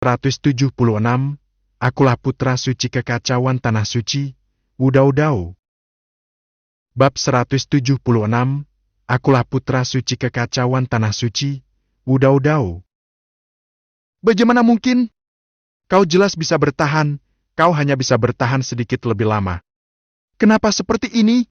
176, Akulah putra suci kekacauan tanah suci, Wudau-dau. Bab 176, Akulah putra suci kekacauan tanah suci, Wudau-dau. Bagaimana mungkin? Kau jelas bisa bertahan, kau hanya bisa bertahan sedikit lebih lama. Kenapa seperti ini?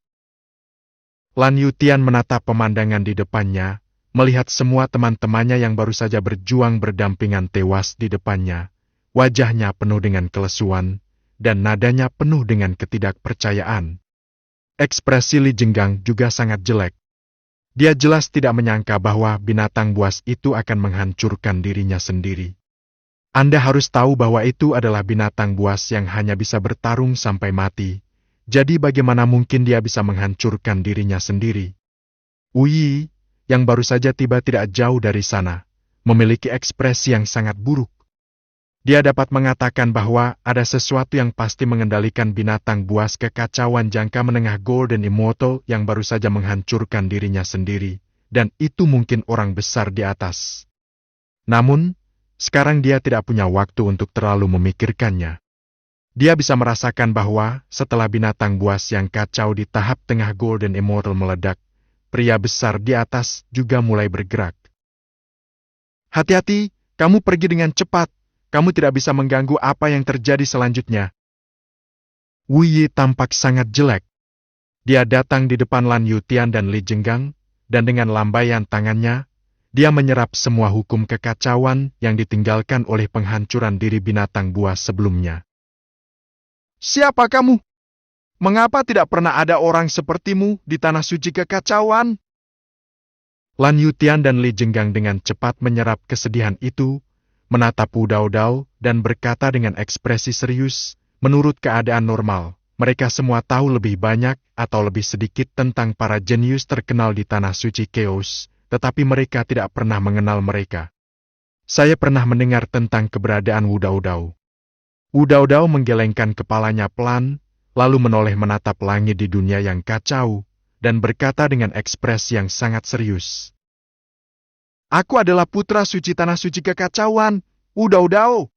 Lan Yutian menatap pemandangan di depannya, melihat semua teman-temannya yang baru saja berjuang berdampingan tewas di depannya. Wajahnya penuh dengan kelesuan, dan nadanya penuh dengan ketidakpercayaan. Ekspresi Li Jenggang juga sangat jelek. Dia jelas tidak menyangka bahwa binatang buas itu akan menghancurkan dirinya sendiri. Anda harus tahu bahwa itu adalah binatang buas yang hanya bisa bertarung sampai mati. Jadi bagaimana mungkin dia bisa menghancurkan dirinya sendiri? Wu Yi, yang baru saja tiba tidak jauh dari sana, memiliki ekspresi yang sangat buruk. Dia dapat mengatakan bahwa ada sesuatu yang pasti mengendalikan binatang buas kekacauan jangka menengah Golden Immortal yang baru saja menghancurkan dirinya sendiri, dan itu mungkin orang besar di atas. Namun, sekarang dia tidak punya waktu untuk terlalu memikirkannya. Dia bisa merasakan bahwa setelah binatang buas yang kacau di tahap tengah Golden Immortal meledak, pria besar di atas juga mulai bergerak. Hati-hati, kamu pergi dengan cepat. Kamu tidak bisa mengganggu apa yang terjadi selanjutnya. Wu Yi tampak sangat jelek. Dia datang di depan Lan Yutian dan Li Jenggang, dan dengan lambaian tangannya, dia menyerap semua hukum kekacauan yang ditinggalkan oleh penghancuran diri binatang buas sebelumnya. Siapa kamu? Mengapa tidak pernah ada orang sepertimu di tanah suci kekacauan? Lan Yutian dan Li Jenggang dengan cepat menyerap kesedihan itu, menatap Wudau-dau dan berkata dengan ekspresi serius, menurut keadaan normal, mereka semua tahu lebih banyak atau lebih sedikit tentang para jenius terkenal di tanah suci Chaos, tetapi mereka tidak pernah mengenal mereka. Saya pernah mendengar tentang keberadaan Wudau-dau. Wudau-dau menggelengkan kepalanya pelan, lalu menoleh menatap langit di dunia yang kacau, dan berkata dengan ekspresi yang sangat serius. Aku adalah putra suci tanah suci kekacauan, Wudau-dau.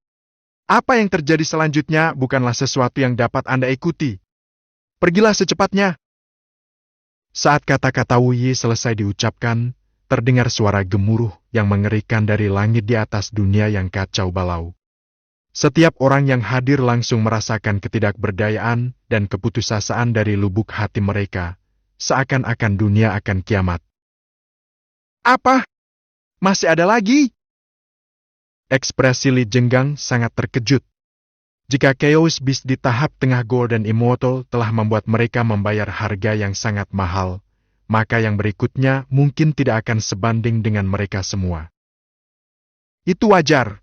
Apa yang terjadi selanjutnya bukanlah sesuatu yang dapat Anda ikuti. Pergilah secepatnya. Saat kata-kata Wu Yi selesai diucapkan, terdengar suara gemuruh yang mengerikan dari langit di atas dunia yang kacau balau. Setiap orang yang hadir langsung merasakan ketidakberdayaan dan keputusasaan dari lubuk hati mereka, seakan-akan dunia akan kiamat. Apa? Masih ada lagi? Ekspresi Li Jenggang sangat terkejut. Jika Chaos Beast di tahap tengah Golden Immortal telah membuat mereka membayar harga yang sangat mahal, maka yang berikutnya mungkin tidak akan sebanding dengan mereka semua. Itu wajar.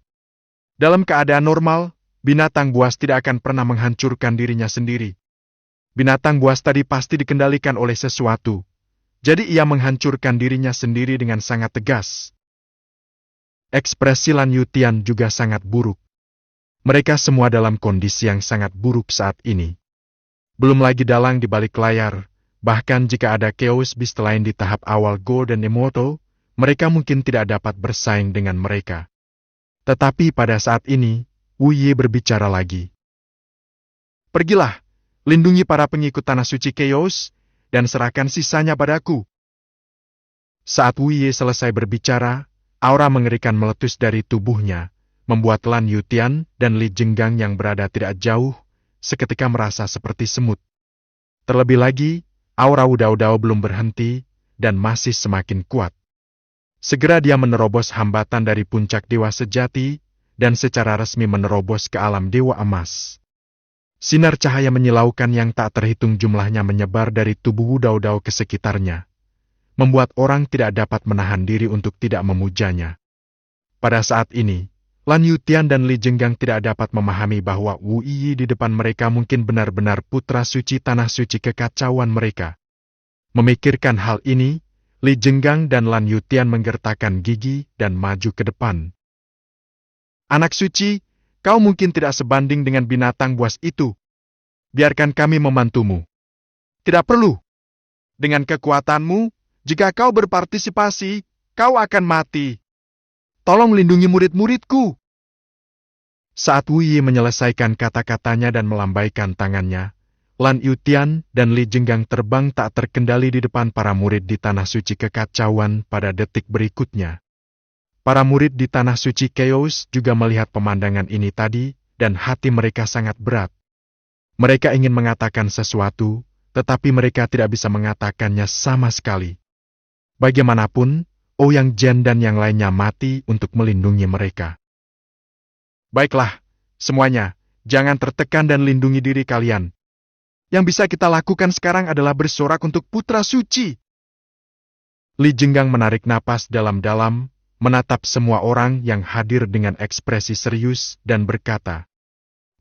Dalam keadaan normal, binatang buas tidak akan pernah menghancurkan dirinya sendiri. Binatang buas tadi pasti dikendalikan oleh sesuatu, jadi ia menghancurkan dirinya sendiri dengan sangat tegas. Ekspresi Lan Yutian juga sangat buruk. Mereka semua dalam kondisi yang sangat buruk saat ini. Belum lagi dalang di balik layar, bahkan jika ada Chaos Beast lain di tahap awal Golden Immortal, mereka mungkin tidak dapat bersaing dengan mereka. Tetapi pada saat ini, Wu Yi berbicara lagi. Pergilah, lindungi para pengikut tanah suci Chaos, dan serahkan sisanya padaku. Saat Wu Yi selesai berbicara, aura mengerikan meletus dari tubuhnya, membuat Lan Yutian dan Li Jenggang yang berada tidak jauh, seketika merasa seperti semut. Terlebih lagi, aura Wudau-dau belum berhenti, dan masih semakin kuat. Segera dia menerobos hambatan dari puncak dewa sejati, dan secara resmi menerobos ke alam dewa emas. Sinar cahaya menyilaukan yang tak terhitung jumlahnya menyebar dari tubuh Wudau-dau ke sekitarnya, membuat orang tidak dapat menahan diri untuk tidak memujanya. Pada saat ini, Lan Yutian dan Li Jenggang tidak dapat memahami bahwa Wu Yi di depan mereka mungkin benar-benar putra suci tanah suci kekacauan mereka. Memikirkan hal ini, Li Jenggang dan Lan Yutian menggertakkan gigi dan maju ke depan. Anak suci, kau mungkin tidak sebanding dengan binatang buas itu. Biarkan kami membantumu. Tidak perlu. Dengan kekuatanmu, jika kau berpartisipasi, kau akan mati. Tolong lindungi murid-muridku. Saat Wu Yi menyelesaikan kata-katanya dan melambaikan tangannya, Lan Yutian dan Li Jenggang terbang tak terkendali di depan para murid di Tanah Suci Kekacauan pada detik berikutnya. Para murid di Tanah Suci Chaos juga melihat pemandangan ini tadi, dan hati mereka sangat berat. Mereka ingin mengatakan sesuatu, tetapi mereka tidak bisa mengatakannya sama sekali. Bagaimanapun, Ouyang Zhen dan yang lainnya mati untuk melindungi mereka. Baiklah, semuanya, jangan tertekan dan lindungi diri kalian. Yang bisa kita lakukan sekarang adalah bersorak untuk Putra Suci. Li Jenggang menarik napas dalam-dalam, menatap semua orang yang hadir dengan ekspresi serius dan berkata,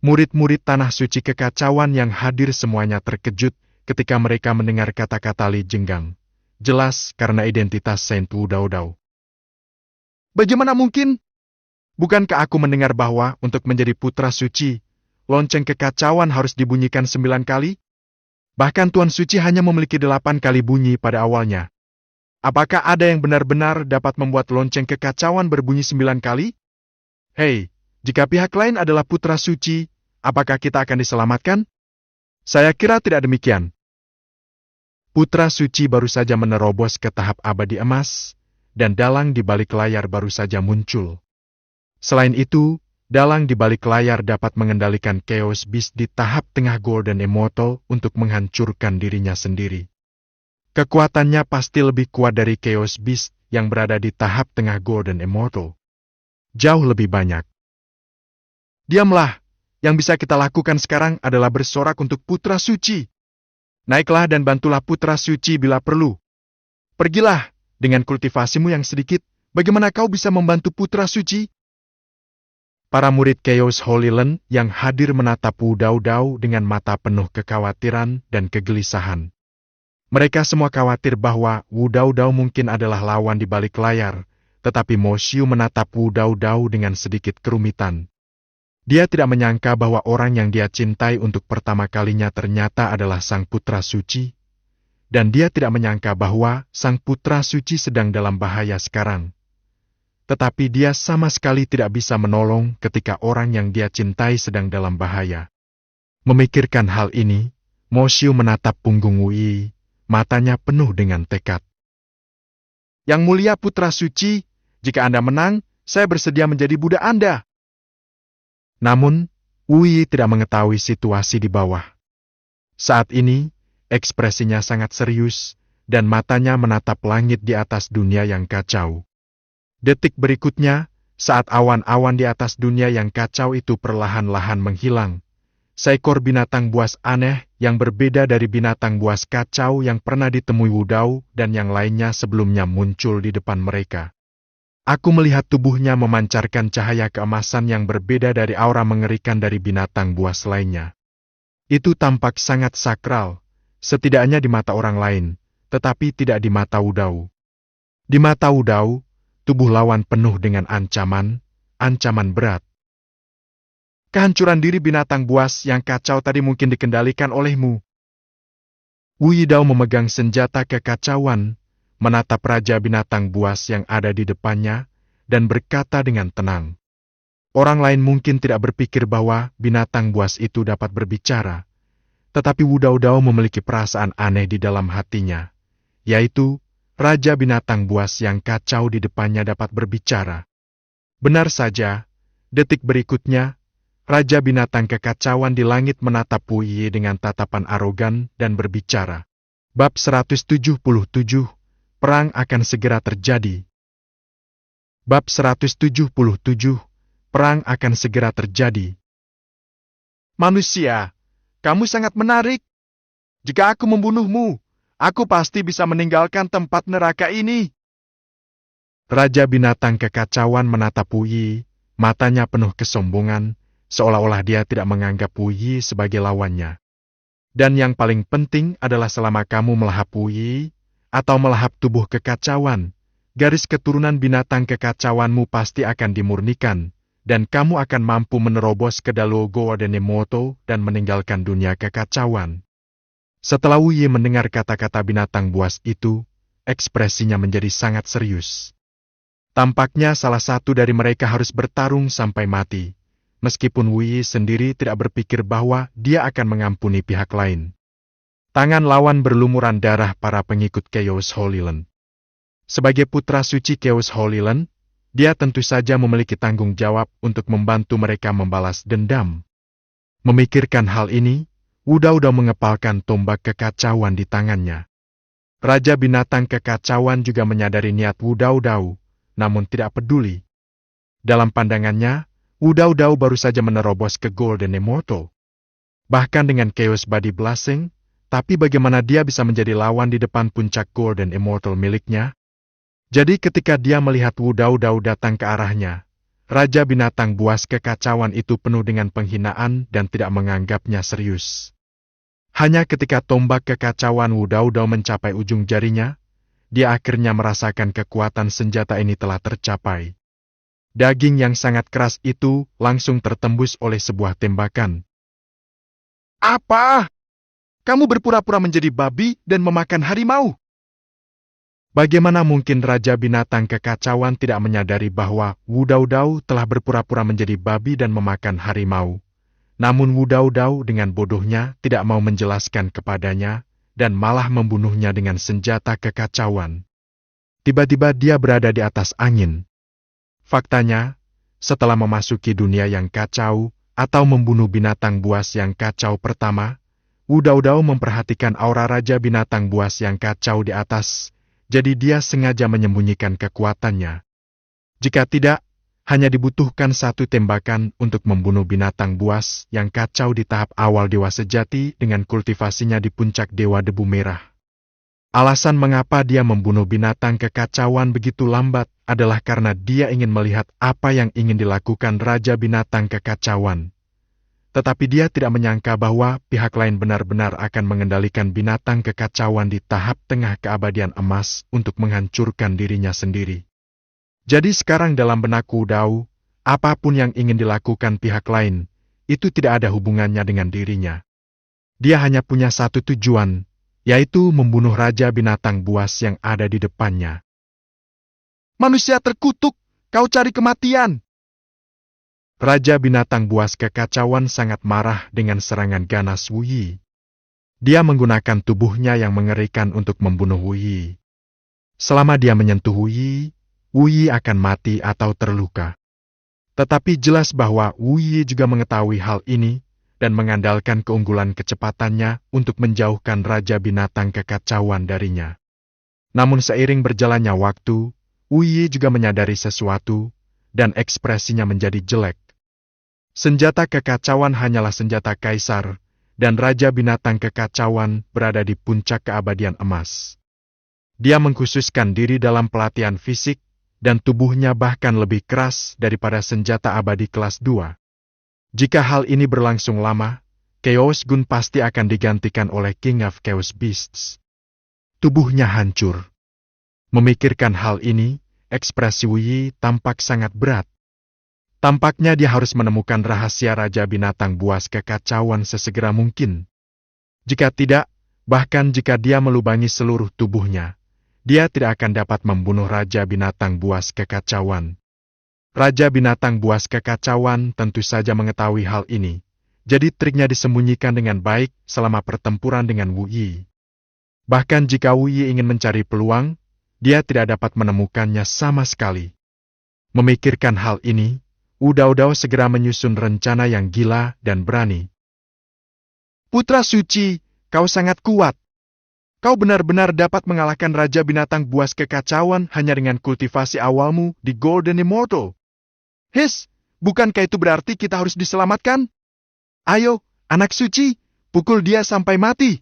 murid-murid Tanah Suci Kekacauan yang hadir semuanya terkejut ketika mereka mendengar kata-kata Li Jenggang. Jelas karena identitas Saint Wu Dao Dao. Bagaimana mungkin? Bukankah aku mendengar bahwa untuk menjadi putra suci, lonceng kekacauan harus dibunyikan 9 kali? Bahkan Tuan Suci hanya memiliki 8 kali bunyi pada awalnya. Apakah ada yang benar-benar dapat membuat lonceng kekacauan berbunyi 9 kali? Hei, jika pihak lain adalah putra suci, apakah kita akan diselamatkan? Saya kira tidak demikian. Putra suci baru saja menerobos ke tahap abadi emas, dan dalang di balik layar baru saja muncul. Selain itu, dalang di balik layar dapat mengendalikan Chaos Beast di tahap tengah Golden Immortal untuk menghancurkan dirinya sendiri. Kekuatannya pasti lebih kuat dari Chaos Beast yang berada di tahap tengah Golden Immortal. Jauh lebih banyak. Diamlah, yang bisa kita lakukan sekarang adalah bersorak untuk Putra Suci. Naiklah dan bantulah Putra Suci bila perlu. Pergilah, dengan kultivasimu yang sedikit, bagaimana kau bisa membantu Putra Suci? Para murid Chaos Holy Land yang hadir menatap Wu Dao Dao dengan mata penuh kekhawatiran dan kegelisahan. Mereka semua khawatir bahwa Wu Dao Dao mungkin adalah lawan di balik layar, tetapi Mo Xiu menatap Wu Dao Dao dengan sedikit kerumitan. Dia tidak menyangka bahwa orang yang dia cintai untuk pertama kalinya ternyata adalah Sang Putra Suci, dan dia tidak menyangka bahwa Sang Putra Suci sedang dalam bahaya sekarang. Tetapi dia sama sekali tidak bisa menolong ketika orang yang dia cintai sedang dalam bahaya. Memikirkan hal ini, Mo Xiu menatap punggung Wu Yi, matanya penuh dengan tekad. Yang mulia Putra Suci, jika Anda menang, saya bersedia menjadi budak Anda. Namun, Wu Yi tidak mengetahui situasi di bawah. Saat ini, ekspresinya sangat serius, dan matanya menatap langit di atas dunia yang kacau. Detik berikutnya, saat awan-awan di atas dunia yang kacau itu perlahan-lahan menghilang, seekor binatang buas aneh yang berbeda dari binatang buas kacau yang pernah ditemui Wu Dao dan yang lainnya sebelumnya muncul di depan mereka. Aku melihat tubuhnya memancarkan cahaya keemasan yang berbeda dari aura mengerikan dari binatang buas lainnya. Itu tampak sangat sakral, setidaknya di mata orang lain, tetapi tidak di mata Wu Dao. Di mata Wu Dao, tubuh lawan penuh dengan ancaman berat. Kehancuran diri binatang buas yang kacau tadi mungkin dikendalikan olehmu. Wu Yidao memegang senjata kekacauan, menatap raja binatang buas yang ada di depannya, dan berkata dengan tenang. Orang lain mungkin tidak berpikir bahwa binatang buas itu dapat berbicara, tetapi Wu Dao Dao memiliki perasaan aneh di dalam hatinya, yaitu, Raja binatang buas yang kacau di depannya dapat berbicara. Benar saja, detik berikutnya, Raja binatang kekacauan di langit menatap Wu Yi dengan tatapan arogan dan berbicara. Bab 177, Perang akan segera terjadi. Bab 177, Perang akan segera terjadi. Manusia, kamu sangat menarik. Jika aku membunuhmu, aku pasti bisa meninggalkan tempat neraka ini. Raja binatang kekacauan menatap Wu Yi, matanya penuh kesombongan, seolah-olah dia tidak menganggap Wu Yi sebagai lawannya. Dan yang paling penting adalah selama kamu melahap Wu Yi, atau melahap tubuh kekacauan, garis keturunan binatang kekacauanmu pasti akan dimurnikan, dan kamu akan mampu menerobos ke Daluo Golden Immortal dan meninggalkan dunia kekacauan. Setelah Wu Yi mendengar kata-kata binatang buas itu, ekspresinya menjadi sangat serius. Tampaknya salah satu dari mereka harus bertarung sampai mati, meskipun Wu Yi sendiri tidak berpikir bahwa dia akan mengampuni pihak lain. Tangan lawan berlumuran darah para pengikut Chaos Holy Land. Sebagai putra suci Chaos Holy Land, dia tentu saja memiliki tanggung jawab untuk membantu mereka membalas dendam. Memikirkan hal ini, Wu Dao Dao mengepalkan tombak kekacauan di tangannya. Raja binatang kekacauan juga menyadari niat Wu Dao Dao, namun tidak peduli. Dalam pandangannya, Wu Dao Dao baru saja menerobos ke Golden Immortal. Bahkan dengan Chaos Body Blessing, tapi bagaimana dia bisa menjadi lawan di depan puncak Golden Immortal miliknya? Jadi ketika dia melihat Wu Dao Dao datang ke arahnya, Raja binatang buas kekacauan itu penuh dengan penghinaan dan tidak menganggapnya serius. Hanya ketika tombak kekacauan Wu Dao Dao mencapai ujung jarinya, dia akhirnya merasakan kekuatan senjata ini telah tercapai. Daging yang sangat keras itu langsung tertembus oleh sebuah tembakan. Apa? Kamu berpura-pura menjadi babi dan memakan harimau? Bagaimana mungkin Raja binatang kekacauan tidak menyadari bahwa Wu Dao Dao telah berpura-pura menjadi babi dan memakan harimau? Namun Wu Dao Dao dengan bodohnya tidak mau menjelaskan kepadanya dan malah membunuhnya dengan senjata kekacauan. Tiba-tiba dia berada di atas angin. Faktanya, setelah memasuki dunia yang kacau atau membunuh binatang buas yang kacau pertama, Wu Dao Dao memperhatikan aura Raja binatang buas yang kacau di atas, jadi dia sengaja menyembunyikan kekuatannya. Jika tidak, hanya dibutuhkan satu tembakan untuk membunuh binatang buas yang kacau di tahap awal dewa sejati dengan kultivasinya di puncak dewa debu merah. Alasan mengapa dia membunuh binatang kekacauan begitu lambat adalah karena dia ingin melihat apa yang ingin dilakukan Raja binatang kekacauan. Tetapi dia tidak menyangka bahwa pihak lain benar-benar akan mengendalikan binatang kekacauan di tahap tengah keabadian emas untuk menghancurkan dirinya sendiri. Jadi sekarang dalam benak Wu Dao, apapun yang ingin dilakukan pihak lain, itu tidak ada hubungannya dengan dirinya. Dia hanya punya satu tujuan, yaitu membunuh Raja binatang buas yang ada di depannya. Manusia terkutuk, kau cari kematian! Raja binatang buas kekacauan sangat marah dengan serangan ganas Wu Yi. Dia menggunakan tubuhnya yang mengerikan untuk membunuh Wu Yi. Selama dia menyentuh Wu Yi akan mati atau terluka. Tetapi jelas bahwa Wu Yi juga mengetahui hal ini dan mengandalkan keunggulan kecepatannya untuk menjauhkan Raja binatang kekacauan darinya. Namun seiring berjalannya waktu, Wu Yi juga menyadari sesuatu dan ekspresinya menjadi jelek. Senjata kekacauan hanyalah senjata kaisar, dan Raja binatang kekacauan berada di puncak keabadian emas. Dia mengkhususkan diri dalam pelatihan fisik, dan tubuhnya bahkan lebih keras daripada senjata abadi kelas 2. Jika hal ini berlangsung lama, Chaos Gun pasti akan digantikan oleh King of Chaos Beasts. Tubuhnya hancur. Memikirkan hal ini, ekspresi Wu Yi tampak sangat berat. Tampaknya dia harus menemukan rahasia Raja binatang buas kekacauan sesegera mungkin. Jika tidak, bahkan jika dia melubangi seluruh tubuhnya, dia tidak akan dapat membunuh Raja binatang buas kekacauan. Raja binatang buas kekacauan tentu saja mengetahui hal ini, jadi triknya disembunyikan dengan baik selama pertempuran dengan Wu Yi. Bahkan jika Wu Yi ingin mencari peluang, dia tidak dapat menemukannya sama sekali. Memikirkan hal ini, Wu Dao Dao segera menyusun rencana yang gila dan berani. Putra suci, kau sangat kuat. Kau benar-benar dapat mengalahkan Raja binatang buas kekacauan hanya dengan kultivasi awalmu di Golden Immortal. His, bukankah itu berarti kita harus diselamatkan? Ayo, anak suci, pukul dia sampai mati.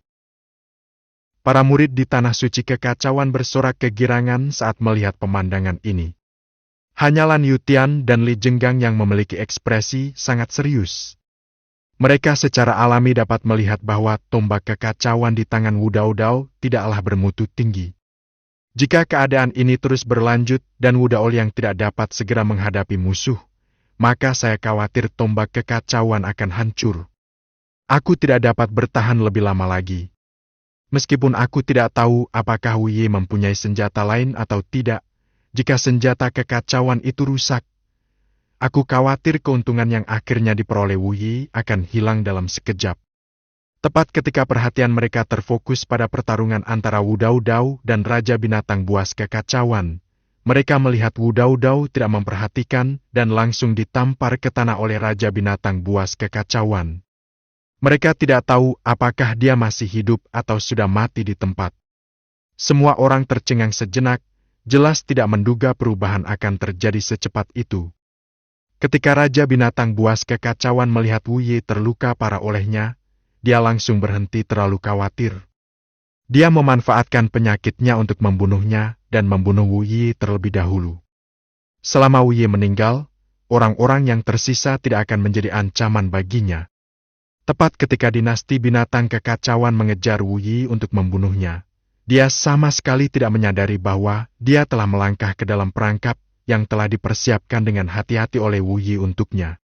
Para murid di tanah suci kekacauan bersorak kegirangan saat melihat pemandangan ini. Hanya Lan Yutian dan Li Jenggang yang memiliki ekspresi sangat serius. Mereka secara alami dapat melihat bahwa tombak kekacauan di tangan Wu Dao Dao tidaklah bermutu tinggi. Jika keadaan ini terus berlanjut dan Wu Dao yang tidak dapat segera menghadapi musuh, maka saya khawatir tombak kekacauan akan hancur. Aku tidak dapat bertahan lebih lama lagi. Meskipun aku tidak tahu apakah Wu Yi mempunyai senjata lain atau tidak, jika senjata kekacauan itu rusak, Aku khawatir keuntungan yang akhirnya diperoleh Wu Yi akan hilang dalam sekejap. Tepat ketika perhatian mereka terfokus pada pertarungan antara Wu Dao dan Raja Binatang Buas Kekacauan, mereka melihat Wu Dao tidak memperhatikan dan langsung ditampar ke tanah oleh Raja Binatang Buas Kekacauan. Mereka tidak tahu apakah dia masih hidup atau sudah mati di tempat. Semua orang tercengang sejenak, jelas tidak menduga perubahan akan terjadi secepat itu. Ketika Raja Binatang Buas Kekacauan melihat Wu Yi terluka parah olehnya, dia langsung berhenti terlalu khawatir. Dia memanfaatkan penyakitnya untuk membunuhnya dan membunuh Wu Yi terlebih dahulu. Selama Wu Yi meninggal, orang-orang yang tersisa tidak akan menjadi ancaman baginya. Tepat ketika dinasti binatang kekacauan mengejar Wu Yi untuk membunuhnya, dia sama sekali tidak menyadari bahwa dia telah melangkah ke dalam perangkap yang telah dipersiapkan dengan hati-hati oleh Wu Yi untuknya.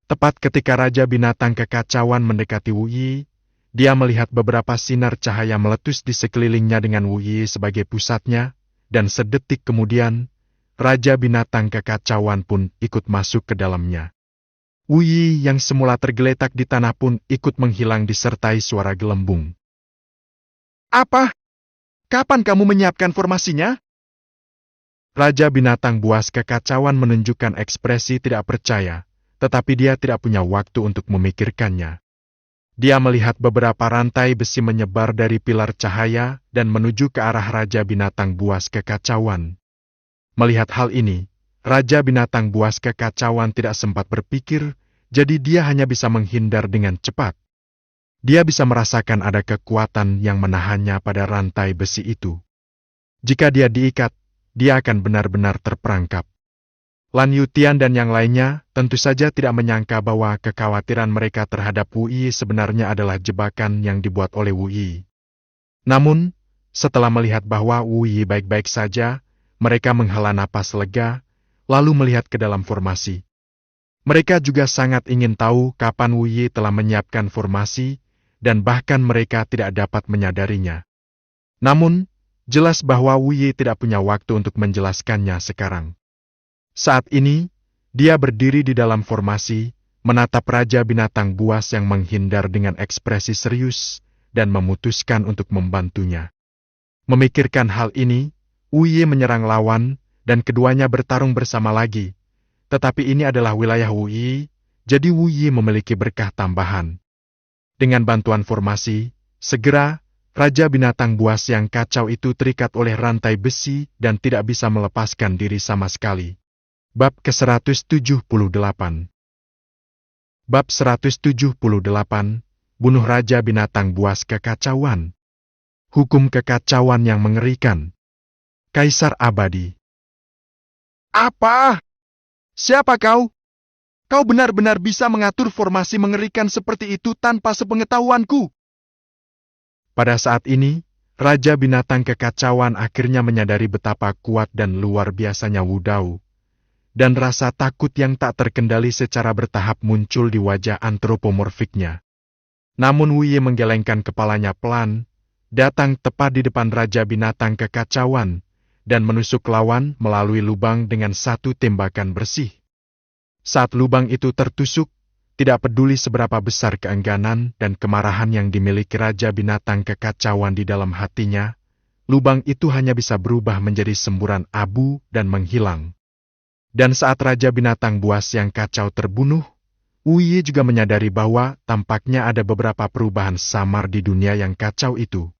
Tepat ketika Raja Binatang Kekacauan mendekati Wu Yi, dia melihat beberapa sinar cahaya meletus di sekelilingnya dengan Wu Yi sebagai pusatnya, dan sedetik kemudian, Raja Binatang Kekacauan pun ikut masuk ke dalamnya. Wu Yi yang semula tergeletak di tanah pun ikut menghilang disertai suara gelembung. Apa? Kapan kamu menyiapkan formasinya? Raja Binatang Buas Kekacauan menunjukkan ekspresi tidak percaya, tetapi dia tidak punya waktu untuk memikirkannya. Dia melihat beberapa rantai besi menyebar dari pilar cahaya dan menuju ke arah Raja Binatang Buas Kekacauan. Melihat hal ini, Raja Binatang Buas Kekacauan tidak sempat berpikir, jadi dia hanya bisa menghindar dengan cepat. Dia bisa merasakan ada kekuatan yang menahannya pada rantai besi itu. Jika dia diikat, dia akan benar-benar terperangkap. Lan Yutian dan yang lainnya tentu saja tidak menyangka bahwa kekhawatiran mereka terhadap Wu Yi sebenarnya adalah jebakan yang dibuat oleh Wu Yi. Namun, setelah melihat bahwa Wu Yi baik-baik saja, mereka menghela napas lega, lalu melihat ke dalam formasi. Mereka juga sangat ingin tahu kapan Wu Yi telah menyiapkan formasi, dan bahkan mereka tidak dapat menyadarinya. Namun, jelas bahwa Wu Yi tidak punya waktu untuk menjelaskannya sekarang. Saat ini, dia berdiri di dalam formasi, menatap Raja Binatang Buas yang menghindar dengan ekspresi serius, dan memutuskan untuk membantunya. Memikirkan hal ini, Wu Yi menyerang lawan, dan keduanya bertarung bersama lagi. Tetapi ini adalah wilayah Wu Yi, jadi Wu Yi memiliki berkah tambahan. Dengan bantuan formasi, segera, Raja Binatang Buas yang kacau itu terikat oleh rantai besi dan tidak bisa melepaskan diri sama sekali. Bab ke-178. Bab 178, Bunuh Raja Binatang Buas Kekacauan. Hukum kekacauan yang mengerikan. Kaisar Abadi. Apa? Siapa kau? Kau benar-benar bisa mengatur formasi mengerikan seperti itu tanpa sepengetahuanku. Pada saat ini, Raja Binatang Kekacauan akhirnya menyadari betapa kuat dan luar biasanya Wu Dao. Dan rasa takut yang tak terkendali secara bertahap muncul di wajah antropomorfiknya. Namun Wu Yi menggelengkan kepalanya pelan, datang tepat di depan Raja Binatang Kekacauan, dan menusuk lawan melalui lubang dengan satu tembakan bersih. Saat lubang itu tertusuk, tidak peduli seberapa besar keengganan dan kemarahan yang dimiliki Raja Binatang Kekacauan di dalam hatinya, lubang itu hanya bisa berubah menjadi semburan abu dan menghilang. Dan saat Raja Binatang Buas yang kacau terbunuh, Wu Yi juga menyadari bahwa tampaknya ada beberapa perubahan samar di dunia yang kacau itu.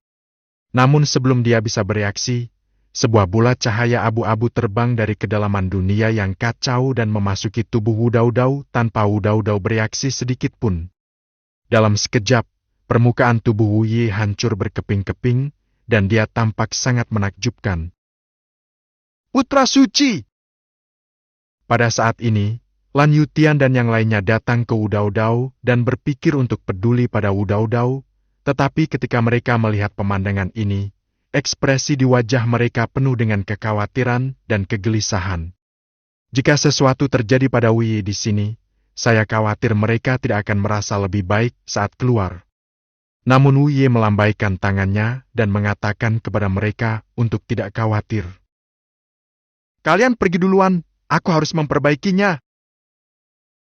Namun sebelum dia bisa bereaksi, sebuah bola cahaya abu-abu terbang dari kedalaman dunia yang kacau dan memasuki tubuh Wu Dao tanpa Wu Dao bereaksi sedikit pun. Dalam sekejap, permukaan tubuh Wu Yi hancur berkeping-keping, dan dia tampak sangat menakjubkan. Putra Suci! Pada saat ini, Lan Yutian dan yang lainnya datang ke Wu Dao dan berpikir untuk peduli pada Wu Dao, tetapi ketika mereka melihat pemandangan ini, ekspresi di wajah mereka penuh dengan kekhawatiran dan kegelisahan. Jika sesuatu terjadi pada Wu Yi di sini, saya khawatir mereka tidak akan merasa lebih baik saat keluar. Namun Wu Yi melambaikan tangannya dan mengatakan kepada mereka untuk tidak khawatir. Kalian pergi duluan. Aku harus memperbaikinya.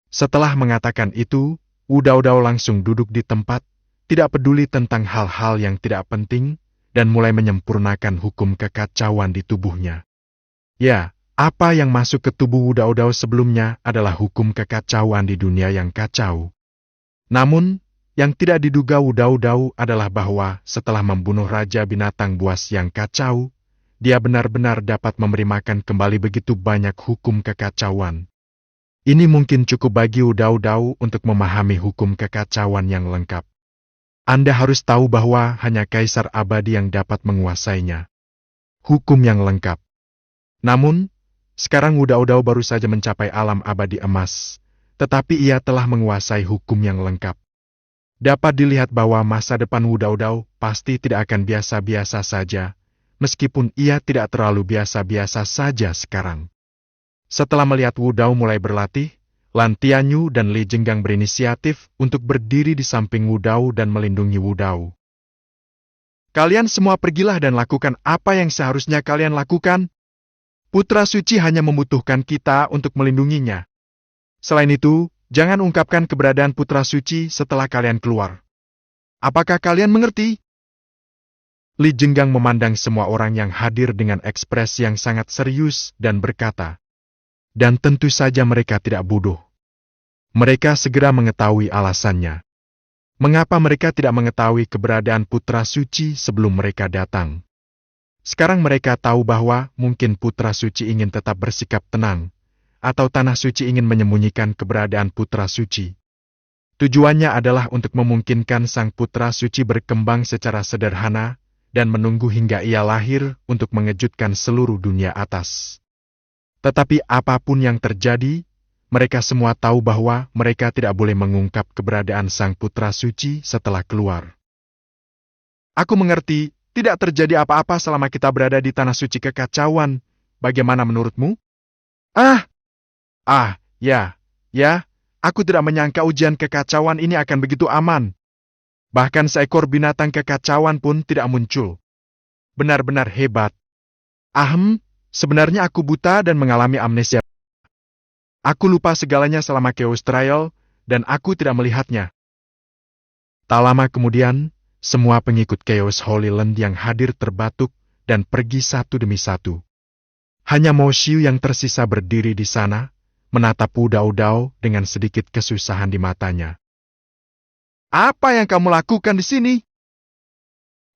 Setelah mengatakan itu, Wu Daodao langsung duduk di tempat, tidak peduli tentang hal-hal yang tidak penting, dan mulai menyempurnakan hukum kekacauan di tubuhnya. Ya, apa yang masuk ke tubuh Wu Daodao sebelumnya adalah hukum kekacauan di dunia yang kacau. Namun, yang tidak diduga Wu Daodao adalah bahwa setelah membunuh Raja Binatang Buas yang kacau, dia benar-benar dapat memberi makan kembali begitu banyak hukum kekacauan. Ini mungkin cukup bagi Wu Daodao untuk memahami hukum kekacauan yang lengkap. Anda harus tahu bahwa hanya Kaisar Abadi yang dapat menguasainya. Hukum yang lengkap. Namun, sekarang Wu Daodao baru saja mencapai alam abadi emas, tetapi ia telah menguasai hukum yang lengkap. Dapat dilihat bahwa masa depan Wu Daodao pasti tidak akan biasa-biasa saja, meskipun ia tidak terlalu biasa-biasa saja sekarang. Setelah melihat Wu Dao mulai berlatih, Lan Tianyu dan Li Jenggang berinisiatif untuk berdiri di samping Wu Dao dan melindungi Wu Dao. Kalian semua pergilah dan lakukan apa yang seharusnya kalian lakukan. Putra Suci hanya membutuhkan kita untuk melindunginya. Selain itu, jangan ungkapkan keberadaan Putra Suci setelah kalian keluar. Apakah kalian mengerti? Li Jenggang memandang semua orang yang hadir dengan ekspresi yang sangat serius dan berkata, dan tentu saja mereka tidak bodoh. Mereka segera mengetahui alasannya. Mengapa mereka tidak mengetahui keberadaan Putra Suci sebelum mereka datang? Sekarang mereka tahu bahwa mungkin Putra Suci ingin tetap bersikap tenang, atau Tanah Suci ingin menyembunyikan keberadaan Putra Suci. Tujuannya adalah untuk memungkinkan Sang Putra Suci berkembang secara sederhana dan menunggu hingga ia lahir untuk mengejutkan seluruh dunia atas. Tetapi apapun yang terjadi, mereka semua tahu bahwa mereka tidak boleh mengungkap keberadaan Sang Putra Suci setelah keluar. Aku mengerti, tidak terjadi apa-apa selama kita berada di Tanah Suci Kekacauan. Bagaimana menurutmu? Ya, aku tidak menyangka ujian kekacauan ini akan begitu aman. Bahkan seekor binatang kekacauan pun tidak muncul. Benar-benar hebat. Sebenarnya aku buta dan mengalami amnesia. Aku lupa segalanya selama Chaos Trial, dan aku tidak melihatnya. Tak lama kemudian, semua pengikut Chaos Holy Land yang hadir terbatuk dan pergi satu demi satu. Hanya Mo Xiu yang tersisa berdiri di sana, menatap Wu Daodao dengan sedikit kesusahan di matanya. Apa yang kamu lakukan di sini?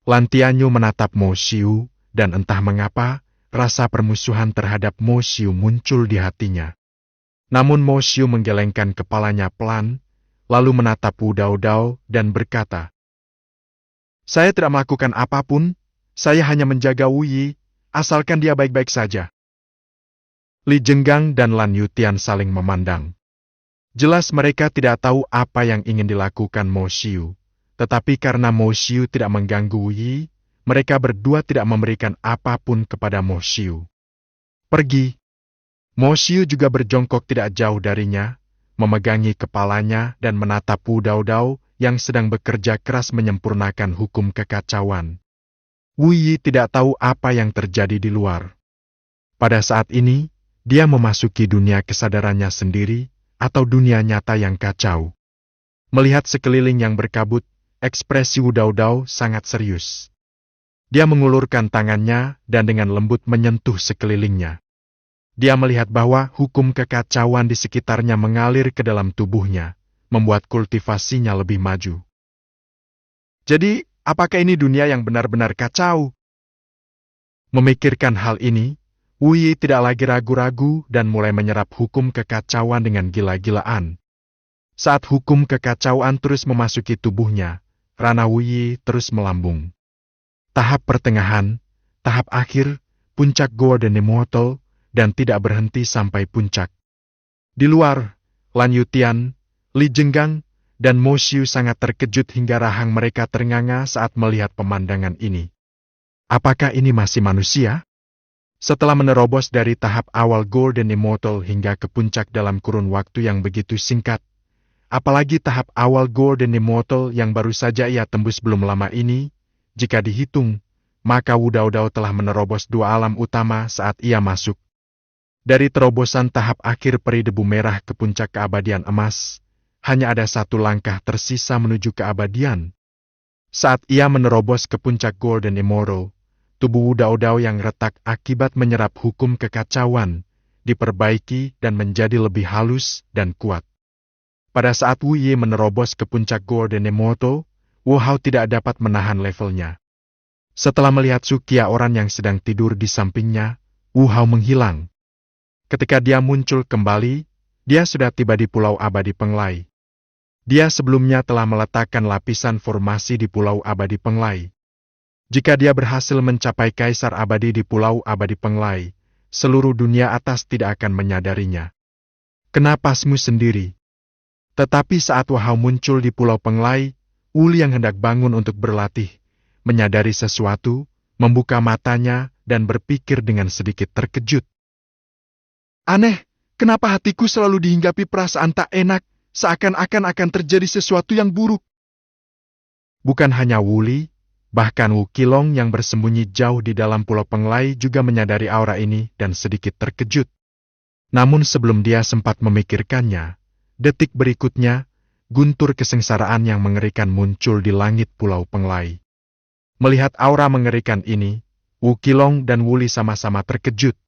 Lan Tianyu menatap Mo Xiu, dan entah mengapa, rasa permusuhan terhadap Mo Xiu muncul di hatinya. Namun Mo Xiu menggelengkan kepalanya pelan, lalu menatap Wu Daodao dan berkata, saya tidak melakukan apapun, saya hanya menjaga Wu Yi, asalkan dia baik-baik saja. Li Jenggang dan Lan Yutian saling memandang. Jelas mereka tidak tahu apa yang ingin dilakukan Mo Xiu, tetapi karena Mo Xiu tidak mengganggu Wu Yi, mereka berdua tidak memberikan apapun kepada Mo Xiu. Pergi. Mo Xiu juga berjongkok tidak jauh darinya, memegangi kepalanya dan menatap Wu Daodao yang sedang bekerja keras menyempurnakan hukum kekacauan. Wu Yi tidak tahu apa yang terjadi di luar. Pada saat ini, dia memasuki dunia kesadarannya sendiri atau dunia nyata yang kacau. Melihat sekeliling yang berkabut, ekspresi Wu Daodao sangat serius. Dia mengulurkan tangannya dan dengan lembut menyentuh sekelilingnya. Dia melihat bahwa hukum kekacauan di sekitarnya mengalir ke dalam tubuhnya, membuat kultivasinya lebih maju. Jadi, apakah ini dunia yang benar-benar kacau? Memikirkan hal ini, Wu Yi tidak lagi ragu-ragu dan mulai menyerap hukum kekacauan dengan gila-gilaan. Saat hukum kekacauan terus memasuki tubuhnya, rana Wu Yi terus melambung. Tahap pertengahan, tahap akhir, puncak Golden Immortal, dan tidak berhenti sampai puncak. Di luar, Lan Yutian, Li Jenggang, dan Mo Xiu sangat terkejut hingga rahang mereka ternganga saat melihat pemandangan ini. Apakah ini masih manusia? Setelah menerobos dari tahap awal Golden Immortal hingga ke puncak dalam kurun waktu yang begitu singkat, apalagi tahap awal Golden Immortal yang baru saja ia tembus belum lama ini, jika dihitung, maka Wu Daodao telah menerobos dua alam utama saat ia masuk. Dari terobosan tahap akhir peri debu merah ke puncak keabadian emas, hanya ada satu langkah tersisa menuju keabadian. Saat ia menerobos ke puncak Golden Emerald, tubuh Wu Dao yang retak akibat menyerap hukum kekacauan, diperbaiki dan menjadi lebih halus dan kuat. Pada saat Wu Yi menerobos ke puncak Golden Emerald, Wu Hao tidak dapat menahan levelnya. Setelah melihat Sukia orang yang sedang tidur di sampingnya, Wu Hao menghilang. Ketika dia muncul kembali, dia sudah tiba di Pulau Abadi Penglai. Dia sebelumnya telah meletakkan lapisan formasi di Pulau Abadi Penglai. Jika dia berhasil mencapai Kaisar Abadi di Pulau Abadi Penglai, seluruh dunia atas tidak akan menyadarinya. Kena pasmu sendiri. Tetapi saat Wu Hao muncul di Pulau Penglai, Wu Li yang hendak bangun untuk berlatih, menyadari sesuatu, membuka matanya, dan berpikir dengan sedikit terkejut. Aneh, kenapa hatiku selalu dihinggapi perasaan tak enak, seakan-akan akan terjadi sesuatu yang buruk. Bukan hanya Wu Li, bahkan Wu Qilong yang bersembunyi jauh di dalam Pulau Penglai juga menyadari aura ini dan sedikit terkejut. Namun sebelum dia sempat memikirkannya, detik berikutnya, guntur kesengsaraan yang mengerikan muncul di langit Pulau Penglai. Melihat aura mengerikan ini, Wu Qilong dan Wu Li sama-sama terkejut.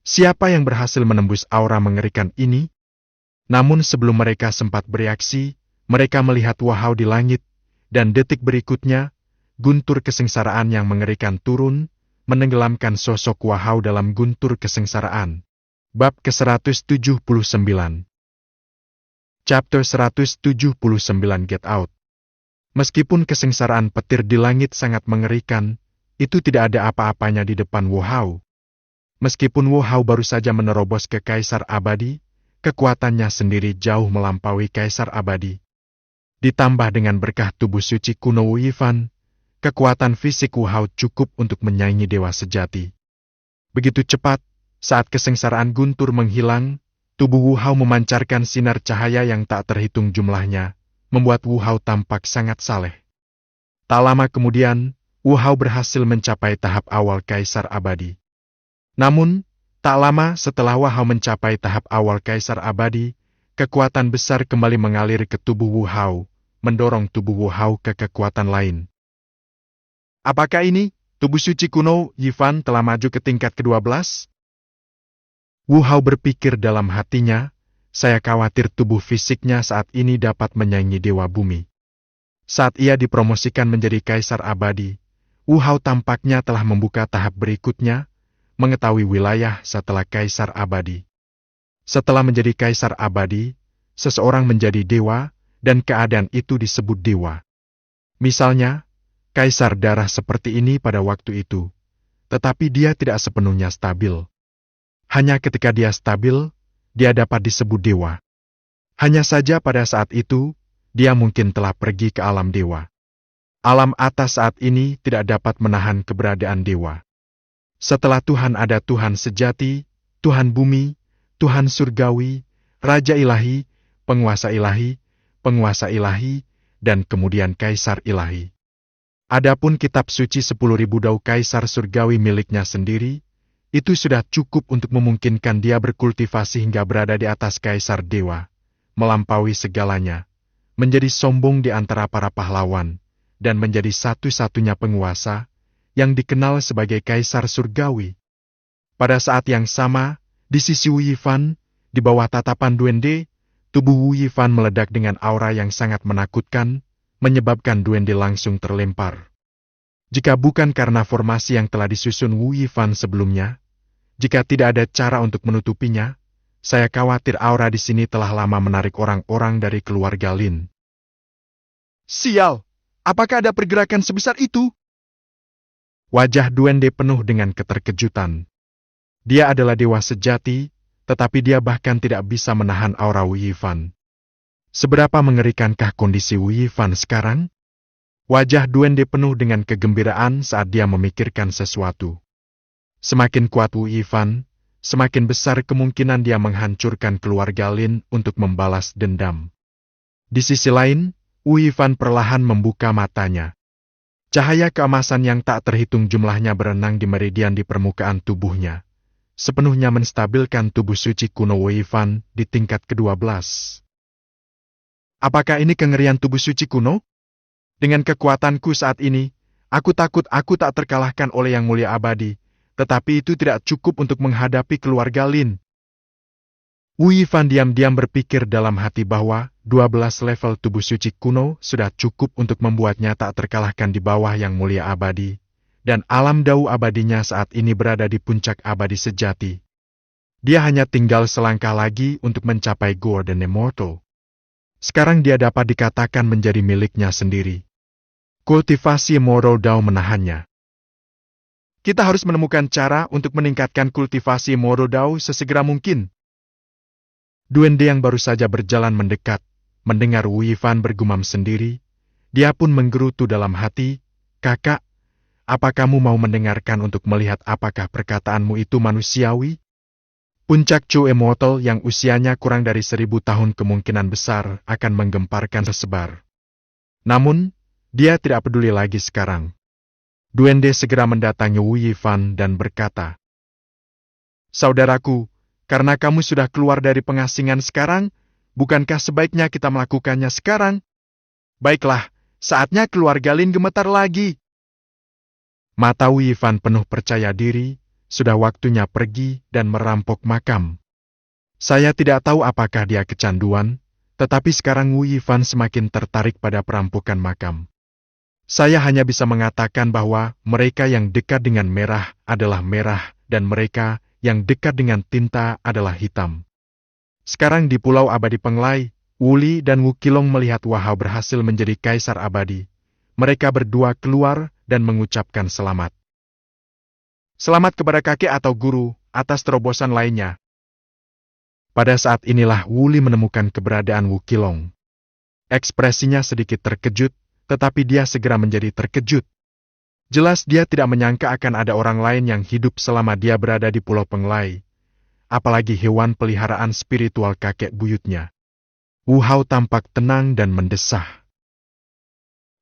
Siapa yang berhasil menembus aura mengerikan ini? Namun sebelum mereka sempat bereaksi, mereka melihat Wu Hao di langit, dan detik berikutnya, guntur kesengsaraan yang mengerikan turun, menenggelamkan sosok Wu Hao dalam guntur kesengsaraan. Bab ke-179. Chapter 179 Get Out. Meskipun kesengsaraan petir di langit sangat mengerikan, itu tidak ada apa-apanya di depan Wu Hao. Meskipun Wu Hao baru saja menerobos ke Kaisar Abadi, kekuatannya sendiri jauh melampaui Kaisar Abadi. Ditambah dengan berkah tubuh suci kuno Wu Yifan, kekuatan fisik Wu Hao cukup untuk menyaingi dewa sejati. Begitu cepat, saat kesengsaraan guntur menghilang, tubuh Wu Hao memancarkan sinar cahaya yang tak terhitung jumlahnya, membuat Wu Hao tampak sangat saleh. Tak lama kemudian, Wu Hao berhasil mencapai tahap awal Kaisar Abadi. Namun, tak lama setelah Wu Hao mencapai tahap awal Kaisar Abadi, kekuatan besar kembali mengalir ke tubuh Wu Hao, mendorong tubuh Wu Hao ke kekuatan lain. Apakah ini, tubuh suci kuno Yifan telah maju ke tingkat ke-12? Wu Hao berpikir dalam hatinya, saya khawatir tubuh fisiknya saat ini dapat menyaingi Dewa Bumi. Saat ia dipromosikan menjadi Kaisar Abadi, Wu Hao tampaknya telah membuka tahap berikutnya, mengetahui wilayah setelah Kaisar Abadi. Setelah menjadi Kaisar Abadi, seseorang menjadi dewa, dan keadaan itu disebut dewa. Misalnya, Kaisar darah seperti ini pada waktu itu, tetapi dia tidak sepenuhnya stabil. Hanya ketika dia stabil, dia dapat disebut dewa. Hanya saja pada saat itu, dia mungkin telah pergi ke alam dewa. Alam atas saat ini tidak dapat menahan keberadaan dewa. Setelah Tuhan ada Tuhan sejati, Tuhan bumi, Tuhan surgawi, Raja ilahi, penguasa ilahi, dan kemudian Kaisar ilahi. Adapun kitab suci 10.000 dao Kaisar surgawi miliknya sendiri, itu sudah cukup untuk memungkinkan dia berkultivasi hingga berada di atas Kaisar Dewa, melampaui segalanya, menjadi sombong di antara para pahlawan, dan menjadi satu-satunya penguasa, yang dikenal sebagai Kaisar Surgawi. Pada saat yang sama, di sisi Wu Yifan, di bawah tatapan duende, tubuh Wu Yifan meledak dengan aura yang sangat menakutkan, menyebabkan duende langsung terlempar. Jika bukan karena formasi yang telah disusun Wu Yifan sebelumnya, jika tidak ada cara untuk menutupinya, saya khawatir aura di sini telah lama menarik orang-orang dari keluarga Lin. Sial! Apakah ada pergerakan sebesar itu? Wajah duende penuh dengan keterkejutan. Dia adalah dewa sejati, tetapi dia bahkan tidak bisa menahan aura Wu Yifan. Seberapa mengerikankah kondisi Wu Yifan sekarang? Wajah duende penuh dengan kegembiraan saat dia memikirkan sesuatu. Semakin kuat Wu Yifan, semakin besar kemungkinan dia menghancurkan keluarga Lin untuk membalas dendam. Di sisi lain, Wu Yifan perlahan membuka matanya. Cahaya keemasan yang tak terhitung jumlahnya berenang di meridian di permukaan tubuhnya, sepenuhnya menstabilkan tubuh suci kuno Wu Yifan di tingkat ke-12. Apakah ini kengerian tubuh suci kuno? Dengan kekuatanku saat ini, aku takut aku tak terkalahkan oleh Yang Mulia Abadi, tetapi itu tidak cukup untuk menghadapi keluarga Lin. Wu Yifan diam-diam berpikir dalam hati bahwa 12 level tubuh suci kuno sudah cukup untuk membuatnya tak terkalahkan di bawah Yang Mulia Abadi, dan alam dao abadinya saat ini berada di puncak abadi sejati. Dia hanya tinggal selangkah lagi untuk mencapai Golden Immortal. Sekarang dia dapat dikatakan menjadi miliknya sendiri. Kultivasi Moro Dao menahannya. Kita harus menemukan cara untuk meningkatkan kultivasi Moro Dao sesegera mungkin. Duende yang baru saja berjalan mendekat, mendengar Wu Yifan bergumam sendiri. Dia pun menggerutu dalam hati, "Kakak, apa kamu mau mendengarkan untuk melihat apakah perkataanmu itu manusiawi?" Puncak Chu Immortal yang usianya kurang dari 1000 tahun kemungkinan besar akan menggemparkan sesebar. Namun, dia tidak peduli lagi sekarang. Duende segera mendatangi Wu Yifan dan berkata, "Saudaraku, karena kamu sudah keluar dari pengasingan sekarang, bukankah sebaiknya kita melakukannya sekarang? Baiklah, saatnya keluarga Lin gemetar lagi." Mata Wu Yifan penuh percaya diri. Sudah waktunya pergi dan merampok makam. Saya tidak tahu apakah dia kecanduan, tetapi sekarang Wu Yifan semakin tertarik pada perampokan makam. Saya hanya bisa mengatakan bahwa mereka yang dekat dengan merah adalah merah dan mereka yang dekat dengan tinta adalah hitam. Sekarang di Pulau Abadi Penglai, Wu Li dan Wu Qilong melihat Wahao berhasil menjadi kaisar abadi. Mereka berdua keluar dan mengucapkan selamat. Selamat kepada kakek atau guru atas terobosan lainnya. Pada saat inilah Wu Li menemukan keberadaan Wu Qilong. Ekspresinya sedikit terkejut, tetapi dia segera menjadi terkejut. Jelas dia tidak menyangka akan ada orang lain yang hidup selama dia berada di Pulau Penglai. Apalagi hewan peliharaan spiritual kakek buyutnya. Wu Hao tampak tenang dan mendesah.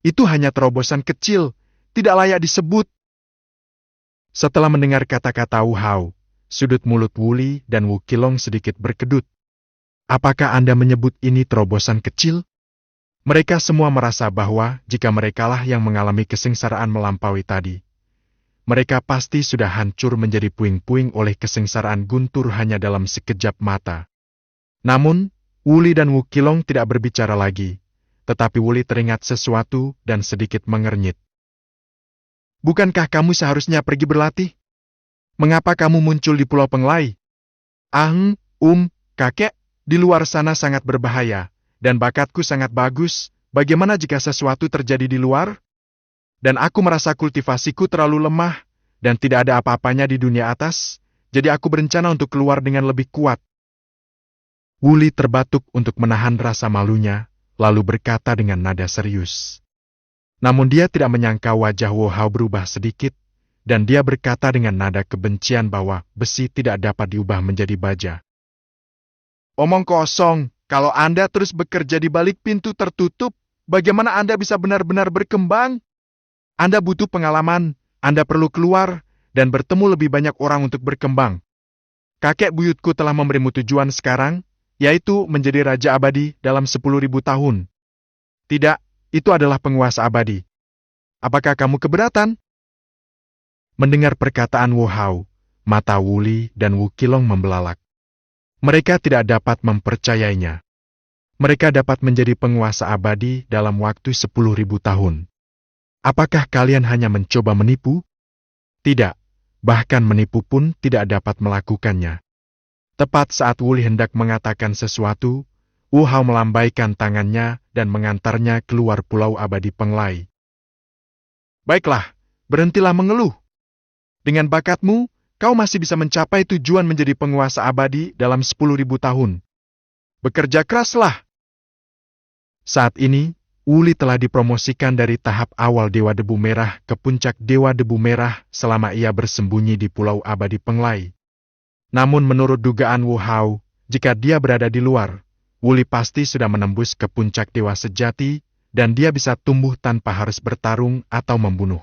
Itu hanya terobosan kecil, tidak layak disebut. Setelah mendengar kata-kata Wu Hao, sudut mulut Wu Li dan Wu Qilong sedikit berkedut. Apakah Anda menyebut ini terobosan kecil? Mereka semua merasa bahwa jika merekalah yang mengalami kesengsaraan melampaui tadi, mereka pasti sudah hancur menjadi puing-puing oleh kesengsaraan guntur hanya dalam sekejap mata. Namun, Wu Li dan Wu Qilong tidak berbicara lagi, tetapi Wu Li teringat sesuatu dan sedikit mengernyit. Bukankah kamu seharusnya pergi berlatih? Mengapa kamu muncul di Pulau Penglai? Kakek, di luar sana sangat berbahaya, dan bakatku sangat bagus. Bagaimana jika sesuatu terjadi di luar? Dan aku merasa kultivasiku terlalu lemah, dan tidak ada apa-apanya di dunia atas, jadi aku berencana untuk keluar dengan lebih kuat. Wu Li terbatuk untuk menahan rasa malunya, lalu berkata dengan nada serius. Namun dia tidak menyangka wajah Wu Hao berubah sedikit, dan dia berkata dengan nada kebencian bahwa besi tidak dapat diubah menjadi baja. Omong kosong, kalau Anda terus bekerja di balik pintu tertutup, bagaimana Anda bisa benar-benar berkembang? Anda butuh pengalaman, Anda perlu keluar, dan bertemu lebih banyak orang untuk berkembang. Kakek buyutku telah memberimu tujuan sekarang, yaitu menjadi Raja Abadi dalam 10.000 tahun. Tidak, itu adalah penguasa abadi. Apakah kamu keberatan? Mendengar perkataan Wu Hao, mata Wu Li dan Wu Qilong membelalak. Mereka tidak dapat mempercayainya. Mereka dapat menjadi penguasa abadi dalam waktu 10.000 tahun. Apakah kalian hanya mencoba menipu? Tidak, bahkan menipu pun tidak dapat melakukannya. Tepat saat Wu Li hendak mengatakan sesuatu, Wu Hao melambaikan tangannya dan mengantarnya keluar Pulau Abadi Penglai. Baiklah, berhentilah mengeluh. Dengan bakatmu, kau masih bisa mencapai tujuan menjadi penguasa abadi dalam 10.000 tahun. Bekerja keraslah. Saat ini, Wu Li telah dipromosikan dari tahap awal Dewa Debu Merah ke puncak Dewa Debu Merah selama ia bersembunyi di Pulau Abadi Penglai. Namun menurut dugaan Wu Hao, jika dia berada di luar, Wu Li pasti sudah menembus ke puncak dewa sejati, dan dia bisa tumbuh tanpa harus bertarung atau membunuh.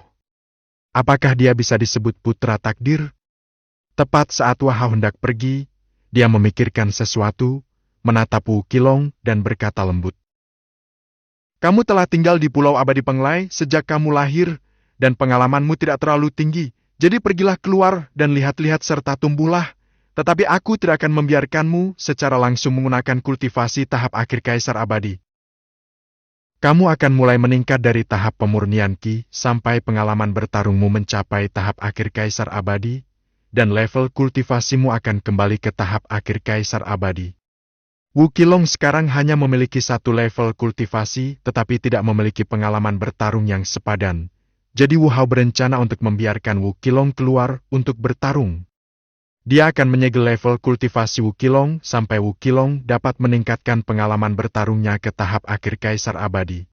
Apakah dia bisa disebut putra takdir? Tepat saat Wu Hao hendak pergi, dia memikirkan sesuatu, menatap Wu Qilong dan berkata lembut. Kamu telah tinggal di Pulau Abadi Penglai sejak kamu lahir, dan pengalamanmu tidak terlalu tinggi, jadi pergilah keluar dan lihat-lihat serta tumbuhlah. Tetapi aku tidak akan membiarkanmu secara langsung menggunakan kultivasi tahap akhir Kaisar Abadi. Kamu akan mulai meningkat dari tahap pemurnian Qi sampai pengalaman bertarungmu mencapai tahap akhir Kaisar Abadi, dan level kultivasimu akan kembali ke tahap akhir Kaisar Abadi. Wu Qilong sekarang hanya memiliki satu level kultivasi tetapi tidak memiliki pengalaman bertarung yang sepadan. Jadi Wu Hao berencana untuk membiarkan Wu Qilong keluar untuk bertarung. Dia akan menyegel level kultivasi Wu Qilong sampai Wu Qilong dapat meningkatkan pengalaman bertarungnya ke tahap akhir Kaisar Abadi.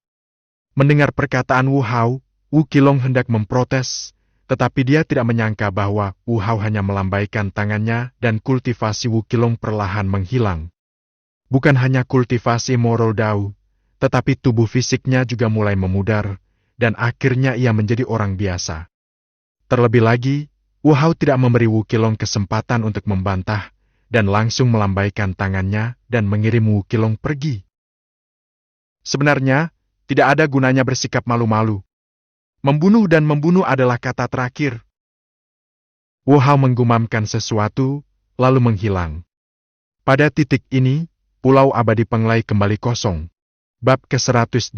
Mendengar perkataan Wu Hao, Wu Qilong hendak memprotes, tetapi dia tidak menyangka bahwa Wu Hao hanya melambaikan tangannya dan kultivasi Wu Qilong perlahan menghilang. Bukan hanya kultivasi moral Dao, tetapi tubuh fisiknya juga mulai memudar, dan akhirnya ia menjadi orang biasa. Terlebih lagi, Wu Hao tidak memberi Wu Qilong kesempatan untuk membantah, dan langsung melambaikan tangannya dan mengirim Wu Qilong pergi. Sebenarnya, tidak ada gunanya bersikap malu-malu. Membunuh dan membunuh adalah kata terakhir. Wu Hao menggumamkan sesuatu, lalu menghilang. Pada titik ini, Pulau Abadi Penglai kembali kosong. Bab ke-180.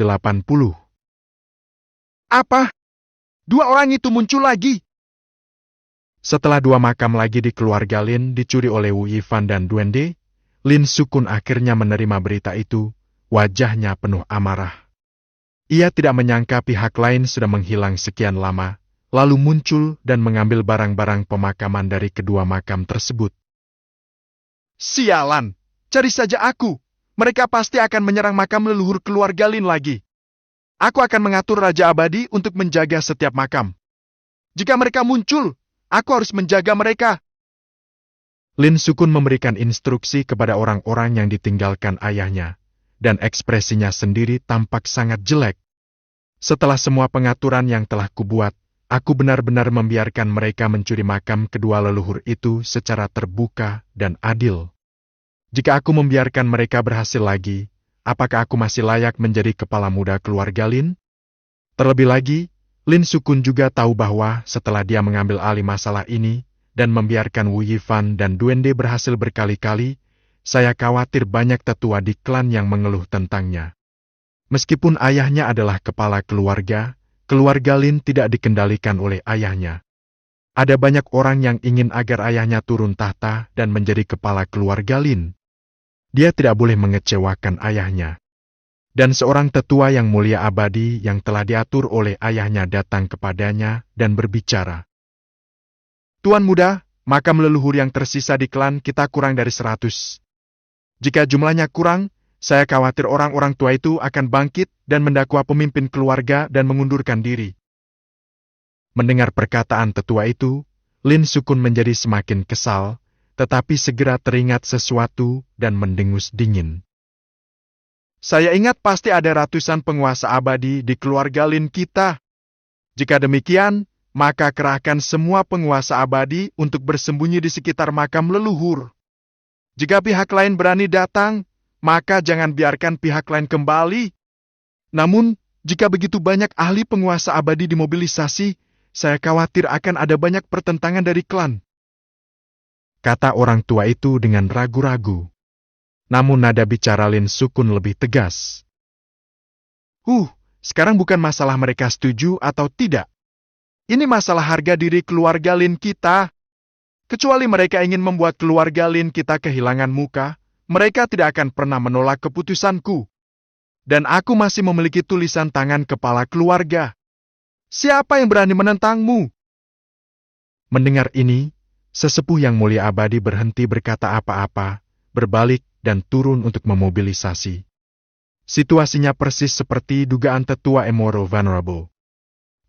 Apa? Dua orang itu muncul lagi? Setelah dua makam lagi di keluarga Lin dicuri oleh Wu Yifan dan Duende, Lin Sukun akhirnya menerima berita itu, wajahnya penuh amarah. Ia tidak menyangka pihak lain sudah menghilang sekian lama, lalu muncul dan mengambil barang-barang pemakaman dari kedua makam tersebut. Sialan! Cari saja aku! Mereka pasti akan menyerang makam leluhur keluarga Lin lagi. Aku akan mengatur Raja Abadi untuk menjaga setiap makam. Jika mereka muncul, aku harus menjaga mereka. Lin Sukun memberikan instruksi kepada orang-orang yang ditinggalkan ayahnya, dan ekspresinya sendiri tampak sangat jelek. Setelah semua pengaturan yang telah kubuat, aku benar-benar membiarkan mereka mencuri makam kedua leluhur itu secara terbuka dan adil. Jika aku membiarkan mereka berhasil lagi, apakah aku masih layak menjadi kepala muda keluarga Lin? Terlebih lagi, Lin Sukun juga tahu bahwa setelah dia mengambil alih masalah ini, dan membiarkan Wu Yifan dan Duende berhasil berkali-kali, saya khawatir banyak tetua di klan yang mengeluh tentangnya. Meskipun ayahnya adalah kepala keluarga, keluarga Lin tidak dikendalikan oleh ayahnya. Ada banyak orang yang ingin agar ayahnya turun tahta dan menjadi kepala keluarga Lin. Dia tidak boleh mengecewakan ayahnya. Dan seorang tetua yang mulia abadi yang telah diatur oleh ayahnya datang kepadanya dan berbicara. Tuan muda, makam leluhur yang tersisa di klan kita kurang dari 100. Jika jumlahnya kurang, saya khawatir orang-orang tua itu akan bangkit dan mendakwa pemimpin keluarga dan mengundurkan diri. Mendengar perkataan tetua itu, Lin Sukun menjadi semakin kesal, tetapi segera teringat sesuatu dan mendengus dingin. Saya ingat pasti ada ratusan penguasa abadi di keluarga Lin kita. Jika demikian, maka kerahkan semua penguasa abadi untuk bersembunyi di sekitar makam leluhur. Jika pihak lain berani datang, maka jangan biarkan pihak lain kembali. Namun, jika begitu banyak ahli penguasa abadi dimobilisasi, saya khawatir akan ada banyak pertentangan dari klan. Kata orang tua itu dengan ragu-ragu. Namun nada bicara Lin Sukun lebih tegas. Sekarang bukan masalah mereka setuju atau tidak. Ini masalah harga diri keluarga Lin kita. Kecuali mereka ingin membuat keluarga Lin kita kehilangan muka, mereka tidak akan pernah menolak keputusanku. Dan aku masih memiliki tulisan tangan kepala keluarga. Siapa yang berani menentangmu? Mendengar ini, sesepuh yang mulia abadi berhenti berkata apa-apa, berbalik dan turun untuk memobilisasi. Situasinya persis seperti dugaan tetua Emerald Venerable.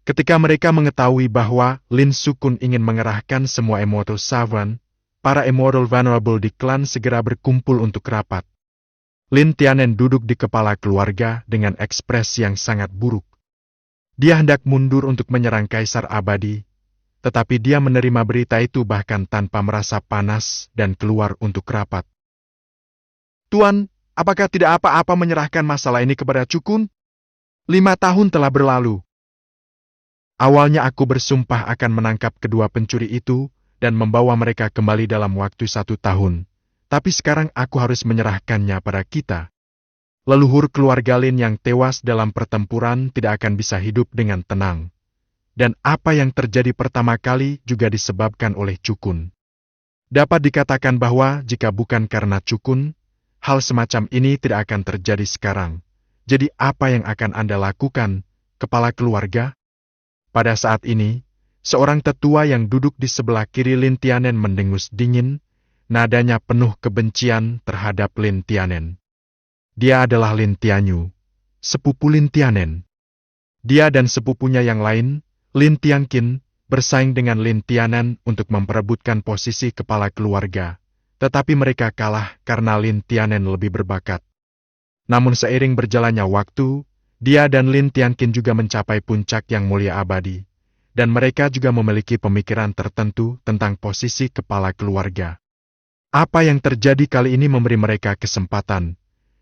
Ketika mereka mengetahui bahwa Lin Sukun ingin mengerahkan semua Immortal Savant, para Immortal Venerable di klan segera berkumpul untuk rapat. Lin Tianen duduk di kepala keluarga dengan ekspresi yang sangat buruk. Dia hendak mundur untuk menyerang Kaisar Abadi, tetapi dia menerima berita itu bahkan tanpa merasa panas dan keluar untuk rapat. Tuan, apakah tidak apa-apa menyerahkan masalah ini kepada Cukun? 5 tahun telah berlalu. Awalnya aku bersumpah akan menangkap kedua pencuri itu dan membawa mereka kembali dalam waktu 1 tahun. Tapi sekarang aku harus menyerahkannya pada kita. Leluhur keluarga Lin yang tewas dalam pertempuran tidak akan bisa hidup dengan tenang. Dan apa yang terjadi pertama kali juga disebabkan oleh Cukun. Dapat dikatakan bahwa jika bukan karena Cukun, hal semacam ini tidak akan terjadi sekarang. Jadi apa yang akan Anda lakukan, kepala keluarga? Pada saat ini, seorang tetua yang duduk di sebelah kiri Lin Tianen mendengus dingin, nadanya penuh kebencian terhadap Lin Tianen. Dia adalah Lin Tianyu, sepupu Lin Tianen. Dia dan sepupunya yang lain, Lin Tianqin, bersaing dengan Lin Tianen untuk memperebutkan posisi kepala keluarga, tetapi mereka kalah karena Lin Tianen lebih berbakat. Namun seiring berjalannya waktu, dia dan Lin Tianqin juga mencapai puncak yang mulia abadi, dan mereka juga memiliki pemikiran tertentu tentang posisi kepala keluarga. Apa yang terjadi kali ini memberi mereka kesempatan,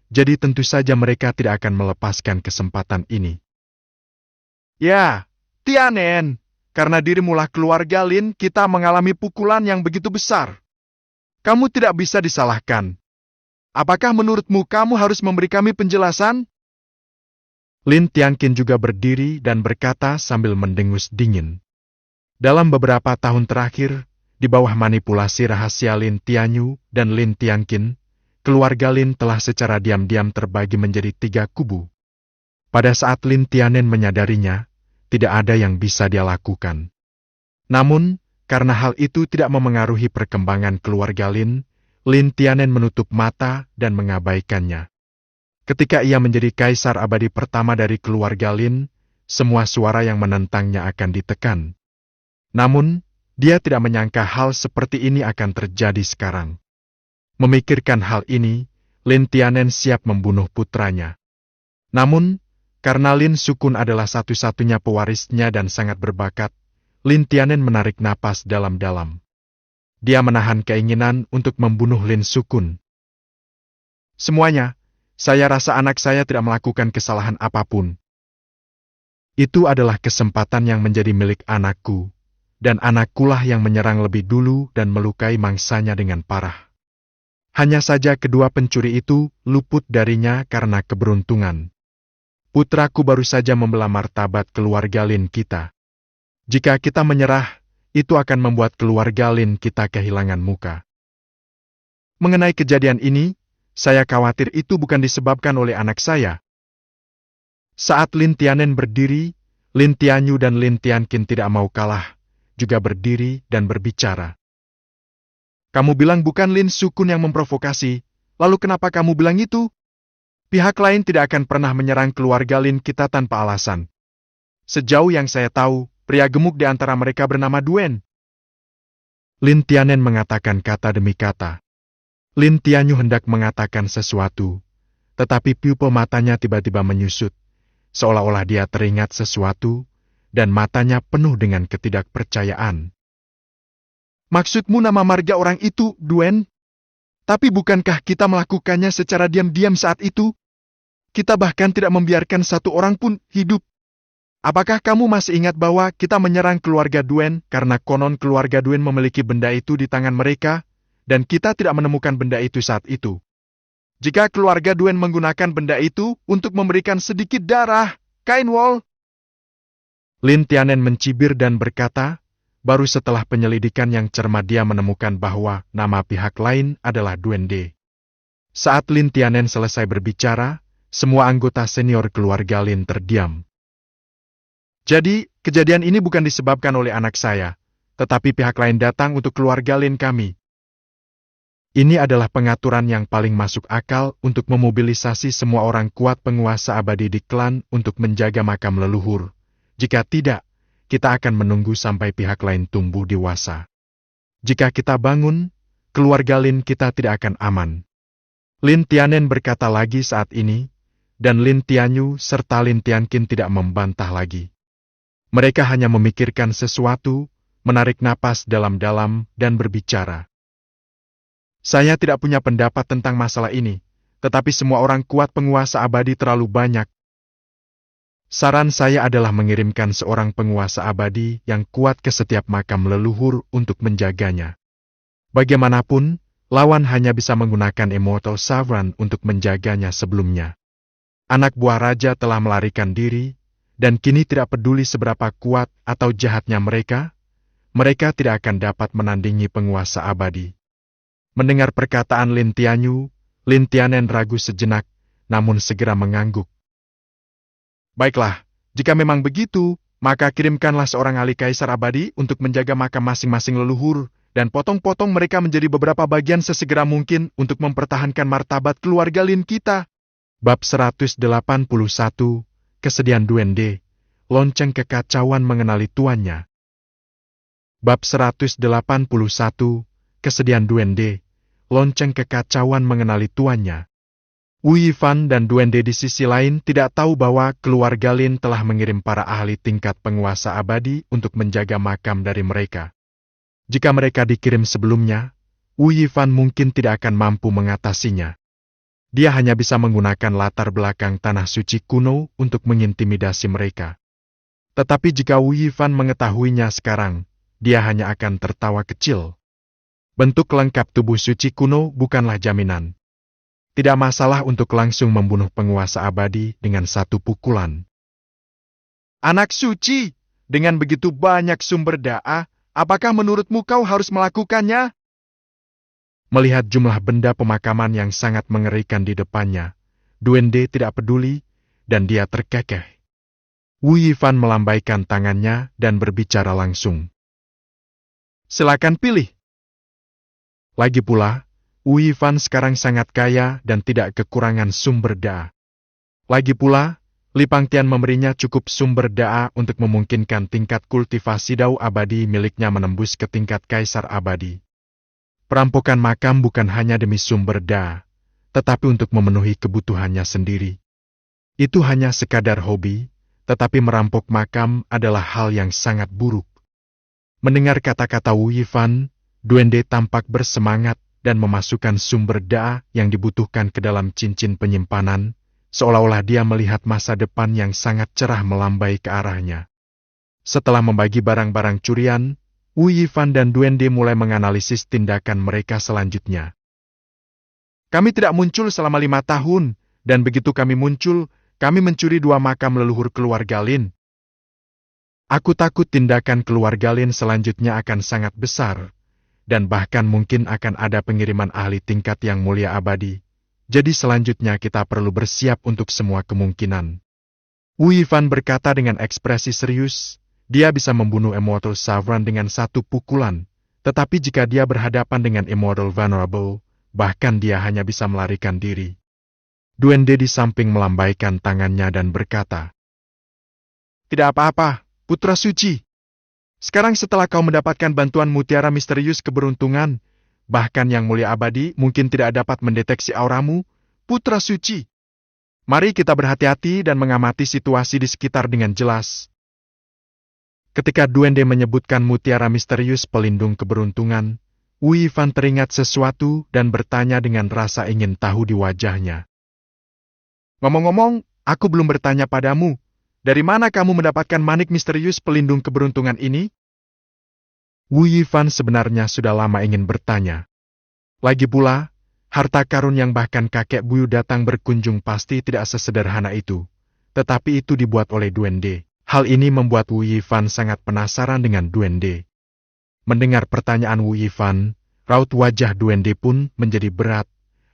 jadi tentu saja mereka tidak akan melepaskan kesempatan ini. Ya, Tianen, karena dirimulah keluarga Lin kita mengalami pukulan yang begitu besar. Kamu tidak bisa disalahkan. Apakah menurutmu kamu harus memberi kami penjelasan? Lin Tianqin juga berdiri dan berkata sambil mendengus dingin. Dalam beberapa tahun terakhir, di bawah manipulasi rahasia Lin Tianyu dan Lin Tianqin, keluarga Lin telah secara diam-diam terbagi menjadi 3 kubu. Pada saat Lin Tianen menyadarinya, tidak ada yang bisa dia lakukan. Namun, karena hal itu tidak memengaruhi perkembangan keluarga Lin, Lin Tianen menutup mata dan mengabaikannya. Ketika ia menjadi kaisar abadi pertama dari keluarga Lin, semua suara yang menentangnya akan ditekan. Namun, dia tidak menyangka hal seperti ini akan terjadi sekarang. Memikirkan hal ini, Lin Tianen siap membunuh putranya. Namun, karena Lin Sukun adalah satu-satunya pewarisnya dan sangat berbakat, Lin Tianen menarik napas dalam-dalam. Dia menahan keinginan untuk membunuh Lin Sukun. Semuanya, saya rasa anak saya tidak melakukan kesalahan apapun. Itu adalah kesempatan yang menjadi milik anakku, dan anakkulah yang menyerang lebih dulu dan melukai mangsanya dengan parah. Hanya saja kedua pencuri itu luput darinya karena keberuntungan. Putraku baru saja membela martabat keluarga Lin kita. Jika kita menyerah, itu akan membuat keluarga Lin kita kehilangan muka. Mengenai kejadian ini, saya khawatir itu bukan disebabkan oleh anak saya. Saat Lin Tianen berdiri, Lin Tianyu dan Lin Tianqin tidak mau kalah, juga berdiri dan berbicara. Kamu bilang bukan Lin Sukun yang memprovokasi, lalu kenapa kamu bilang itu? Pihak lain tidak akan pernah menyerang keluarga Lin kita tanpa alasan. Sejauh yang saya tahu, pria gemuk di antara mereka bernama Duen. Lin Tianen mengatakan kata demi kata. Lin Tianyu hendak mengatakan sesuatu, tetapi pupil matanya tiba-tiba menyusut, seolah-olah dia teringat sesuatu, dan matanya penuh dengan ketidakpercayaan. Maksudmu nama marga orang itu, Duen? Tapi bukankah kita melakukannya secara diam-diam saat itu? Kita bahkan tidak membiarkan satu orang pun hidup. Apakah kamu masih ingat bahwa kita menyerang keluarga Duen karena konon keluarga Duen memiliki benda itu di tangan mereka, dan kita tidak menemukan benda itu saat itu? Jika keluarga Duen menggunakan benda itu untuk memberikan sedikit darah, Kain Wol. Lin Tianen mencibir dan berkata, baru setelah penyelidikan yang cermat dia menemukan bahwa nama pihak lain adalah Duen De. Saat Lin Tianen selesai berbicara, semua anggota senior keluarga Lin terdiam. Jadi, kejadian ini bukan disebabkan oleh anak saya, tetapi pihak lain datang untuk keluarga Lin kami. Ini adalah pengaturan yang paling masuk akal untuk memobilisasi semua orang kuat penguasa abadi di klan untuk menjaga makam leluhur. Jika tidak, kita akan menunggu sampai pihak lain tumbuh dewasa. Jika kita bangun, keluarga Lin kita tidak akan aman. Lin Tianen berkata lagi saat ini, dan Lin Tianyu serta Lin Tianqin tidak membantah lagi. Mereka hanya memikirkan sesuatu, menarik napas dalam-dalam dan berbicara. Saya tidak punya pendapat tentang masalah ini, tetapi semua orang kuat penguasa abadi terlalu banyak. Saran saya adalah mengirimkan seorang penguasa abadi yang kuat ke setiap makam leluhur untuk menjaganya. Bagaimanapun, lawan hanya bisa menggunakan Immortal Sovereign untuk menjaganya sebelumnya. Anak buah raja telah melarikan diri, dan kini tidak peduli seberapa kuat atau jahatnya mereka tidak akan dapat menandingi penguasa abadi. Mendengar perkataan Lin Tianyu, Lin Tianen ragu sejenak, namun segera mengangguk. Baiklah, jika memang begitu, maka kirimkanlah seorang ahli kaisar abadi untuk menjaga makam masing-masing leluhur, dan potong-potong mereka menjadi beberapa bagian sesegera mungkin untuk mempertahankan martabat keluarga Lin kita. Bab 181, Kesedihan Duende, Lonceng Kekacauan Mengenali Tuannya. Bab 181, Kesedihan Duende, Lonceng Kekacauan Mengenali Tuannya. Wu Yifan dan Duende di sisi lain tidak tahu bahwa keluarga Lin telah mengirim para ahli tingkat penguasa abadi untuk menjaga makam dari mereka. Jika mereka dikirim sebelumnya, Wu Yifan mungkin tidak akan mampu mengatasinya. Dia hanya bisa menggunakan latar belakang tanah suci kuno untuk mengintimidasi mereka. Tetapi jika Wu Yifan mengetahuinya sekarang, dia hanya akan tertawa kecil. Bentuk lengkap tubuh suci kuno bukanlah jaminan. Tidak masalah untuk langsung membunuh penguasa abadi dengan satu pukulan. Anak suci, dengan begitu banyak sumber da'a, apakah menurutmu kau harus melakukannya? Melihat jumlah benda pemakaman yang sangat mengerikan di depannya, Duende tidak peduli, dan dia terkekeh. Wu Yifan melambaikan tangannya dan berbicara langsung. Silakan pilih. Lagi pula, Wu Yifan sekarang sangat kaya dan tidak kekurangan sumber da'a. Lagi pula, Li Pangtian memberinya cukup sumber da'a untuk memungkinkan tingkat kultivasi dao abadi miliknya menembus ke tingkat kaisar abadi. Perampokan makam bukan hanya demi sumber da'a, tetapi untuk memenuhi kebutuhannya sendiri. Itu hanya sekadar hobi, tetapi merampok makam adalah hal yang sangat buruk. Mendengar kata-kata Wu Yifan, Duende tampak bersemangat dan memasukkan sumber da'a yang dibutuhkan ke dalam cincin penyimpanan, seolah-olah dia melihat masa depan yang sangat cerah melambai ke arahnya. Setelah membagi barang-barang curian, Wu Yifan dan Duende mulai menganalisis tindakan mereka selanjutnya. Kami tidak muncul selama 5 tahun, dan begitu kami muncul, kami mencuri 2 makam leluhur keluarga Lin. Aku takut tindakan keluarga Lin selanjutnya akan sangat besar, dan bahkan mungkin akan ada pengiriman ahli tingkat yang mulia abadi. Jadi selanjutnya kita perlu bersiap untuk semua kemungkinan. Wu Yifan berkata dengan ekspresi serius. Dia bisa membunuh Immortal Sovereign dengan satu pukulan, tetapi jika dia berhadapan dengan Immortal Vulnerable, bahkan dia hanya bisa melarikan diri. Duende di samping melambaikan tangannya dan berkata, "Tidak apa-apa, putra suci. Sekarang setelah kau mendapatkan bantuan mutiara misterius keberuntungan, bahkan yang mulia abadi mungkin tidak dapat mendeteksi auramu, putra suci. Mari kita berhati-hati dan mengamati situasi di sekitar dengan jelas." Ketika Duende menyebutkan mutiara misterius pelindung keberuntungan, Wu Yifan teringat sesuatu dan bertanya dengan rasa ingin tahu di wajahnya. Ngomong-ngomong, aku belum bertanya padamu, dari mana kamu mendapatkan manik misterius pelindung keberuntungan ini? Wu Yifan sebenarnya sudah lama ingin bertanya. Lagi pula, harta karun yang bahkan kakek buyut datang berkunjung pasti tidak sesederhana itu, tetapi itu dibuat oleh Duende. Hal ini membuat Wu Yifan sangat penasaran dengan Duende. Mendengar pertanyaan Wu Yifan, raut wajah Duende pun menjadi berat.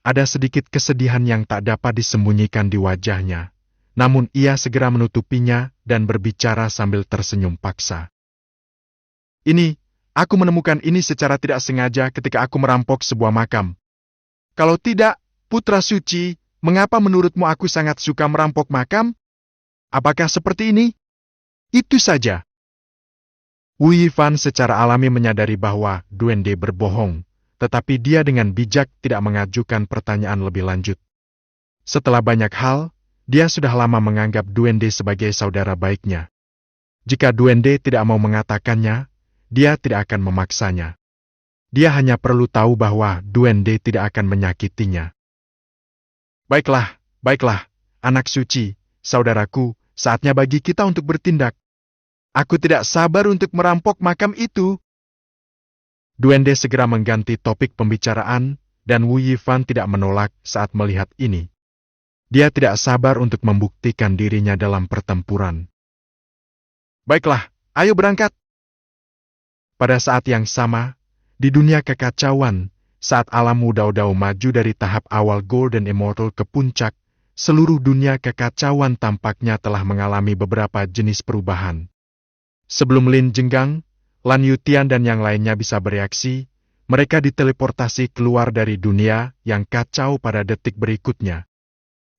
Ada sedikit kesedihan yang tak dapat disembunyikan di wajahnya. Namun ia segera menutupinya dan berbicara sambil tersenyum paksa. Ini, aku menemukan ini secara tidak sengaja ketika aku merampok sebuah makam. Kalau tidak, putra suci, mengapa menurutmu aku sangat suka merampok makam? Apakah seperti ini? Itu saja. Wu Yifan secara alami menyadari bahwa Duende berbohong, tetapi dia dengan bijak tidak mengajukan pertanyaan lebih lanjut. Setelah banyak hal, dia sudah lama menganggap Duende sebagai saudara baiknya. Jika Duende tidak mau mengatakannya, dia tidak akan memaksanya. Dia hanya perlu tahu bahwa duende tidak akan menyakitinya. Baiklah, baiklah, anak suci, saudaraku, saatnya bagi kita untuk bertindak. Aku tidak sabar untuk merampok makam itu. Duende segera mengganti topik pembicaraan, dan Wu Yifan tidak menolak saat melihat ini. Dia tidak sabar untuk membuktikan dirinya dalam pertempuran. Baiklah, ayo berangkat. Pada saat yang sama, di dunia kekacauan, saat alam Wudao-Dao maju dari tahap awal Golden Immortal ke puncak, seluruh dunia kekacauan tampaknya telah mengalami beberapa jenis perubahan. Sebelum Lin Jenggang, Lan Yutian dan yang lainnya bisa bereaksi, mereka diteleportasi keluar dari dunia yang kacau pada detik berikutnya.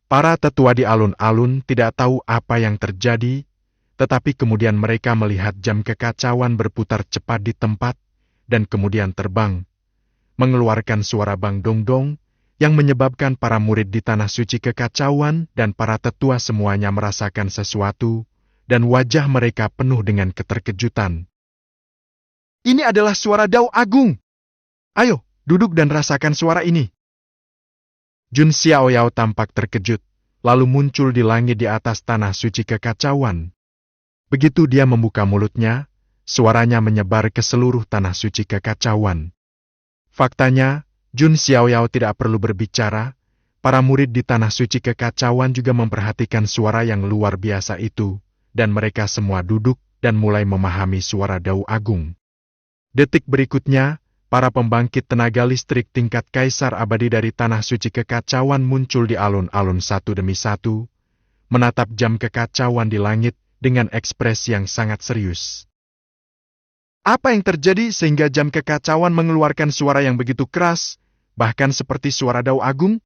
Para tetua di alun-alun tidak tahu apa yang terjadi, tetapi kemudian mereka melihat jam kekacauan berputar cepat di tempat, dan kemudian terbang, mengeluarkan suara bang dong-dong, yang menyebabkan para murid di tanah suci kekacauan dan para tetua semuanya merasakan sesuatu, dan wajah mereka penuh dengan keterkejutan. Ini adalah suara Dao Agung. Ayo, duduk dan rasakan suara ini. Jun Xiaoyao tampak terkejut, lalu muncul di langit di atas tanah suci kekacauan. Begitu dia membuka mulutnya, suaranya menyebar ke seluruh tanah suci kekacauan. Faktanya, Jun Xiaoyao tidak perlu berbicara, para murid di tanah suci kekacauan juga memperhatikan suara yang luar biasa itu, dan mereka semua duduk dan mulai memahami suara Dao Agung. Detik berikutnya, para pembangkit tenaga listrik tingkat kaisar abadi dari tanah suci kekacauan muncul di alun-alun satu demi satu, menatap jam kekacauan di langit dengan ekspresi yang sangat serius. Apa yang terjadi sehingga jam kekacauan mengeluarkan suara yang begitu keras, bahkan seperti suara Dao Agung?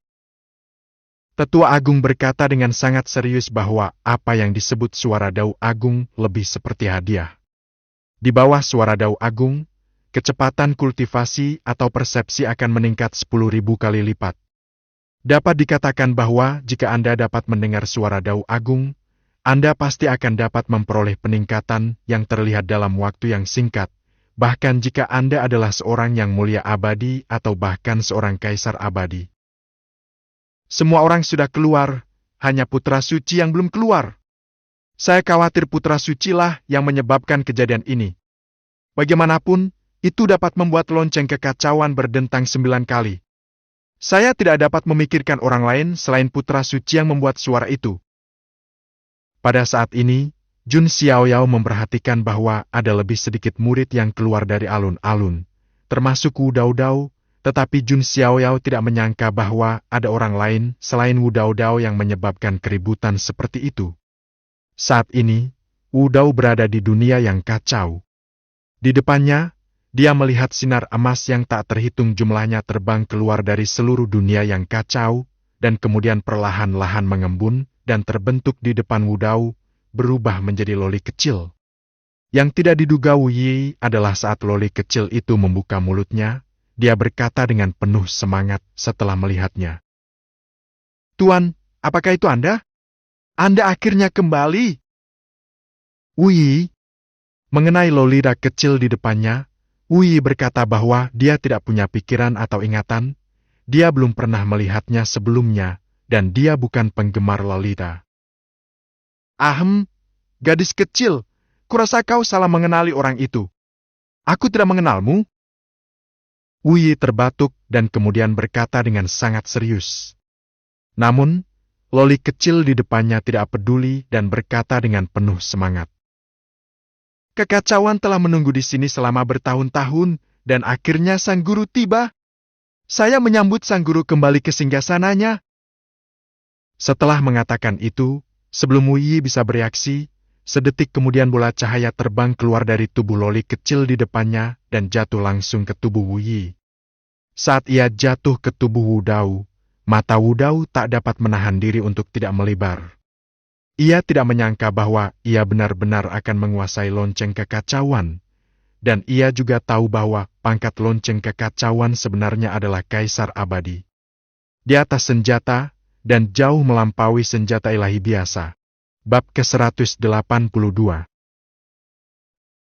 Tetua Agung berkata dengan sangat serius bahwa apa yang disebut suara Dao Agung lebih seperti hadiah. Di bawah suara Dao Agung, kecepatan kultivasi atau persepsi akan meningkat 10.000 kali lipat. Dapat dikatakan bahwa jika Anda dapat mendengar suara Dao Agung, Anda pasti akan dapat memperoleh peningkatan yang terlihat dalam waktu yang singkat, bahkan jika Anda adalah seorang yang mulia abadi atau bahkan seorang kaisar abadi. Semua orang sudah keluar, hanya putra suci yang belum keluar. Saya khawatir putra suci lah yang menyebabkan kejadian ini. Bagaimanapun, itu dapat membuat lonceng kekacauan berdentang 9 kali. Saya tidak dapat memikirkan orang lain selain putra suci yang membuat suara itu. Pada saat ini, Jun Xiaoyao memperhatikan bahwa ada lebih sedikit murid yang keluar dari alun-alun, termasuk Wu Dao-Dao, tetapi Jun Xiaoyao tidak menyangka bahwa ada orang lain selain Wu Dao-Dao yang menyebabkan keributan seperti itu. Saat ini, Wu Dao berada di dunia yang kacau. Di depannya, dia melihat sinar emas yang tak terhitung jumlahnya terbang keluar dari seluruh dunia yang kacau, dan kemudian perlahan-lahan mengembun dan terbentuk di depan Wu Dao, berubah menjadi loli kecil. Yang tidak diduga Wu Yi adalah saat loli kecil itu membuka mulutnya, dia berkata dengan penuh semangat setelah melihatnya. Tuan, apakah itu Anda? Anda akhirnya kembali. Wu Yi. Mengenai lolita kecil di depannya, Wu Yi berkata bahwa dia tidak punya pikiran atau ingatan, dia belum pernah melihatnya sebelumnya, dan dia bukan penggemar lolita. Ahem, gadis kecil, kurasa kau salah mengenali orang itu. Aku tidak mengenalmu. Wu Yi terbatuk dan kemudian berkata dengan sangat serius. Namun, loli kecil di depannya tidak peduli dan berkata dengan penuh semangat. Kekacauan telah menunggu di sini selama bertahun-tahun, dan akhirnya sang guru tiba. Saya menyambut sang guru kembali ke singgasananya. Setelah mengatakan itu, sebelum Wu Yi bisa bereaksi, sedetik kemudian bola cahaya terbang keluar dari tubuh loli kecil di depannya dan jatuh langsung ke tubuh Wu Yi. Saat ia jatuh ke tubuh Wu Dao, mata Wu Dao tak dapat menahan diri untuk tidak melebar. Ia tidak menyangka bahwa ia benar-benar akan menguasai lonceng kekacauan, dan ia juga tahu bahwa pangkat lonceng kekacauan sebenarnya adalah kaisar abadi. Di atas senjata, dan jauh melampaui senjata ilahi biasa. Bab ke-182.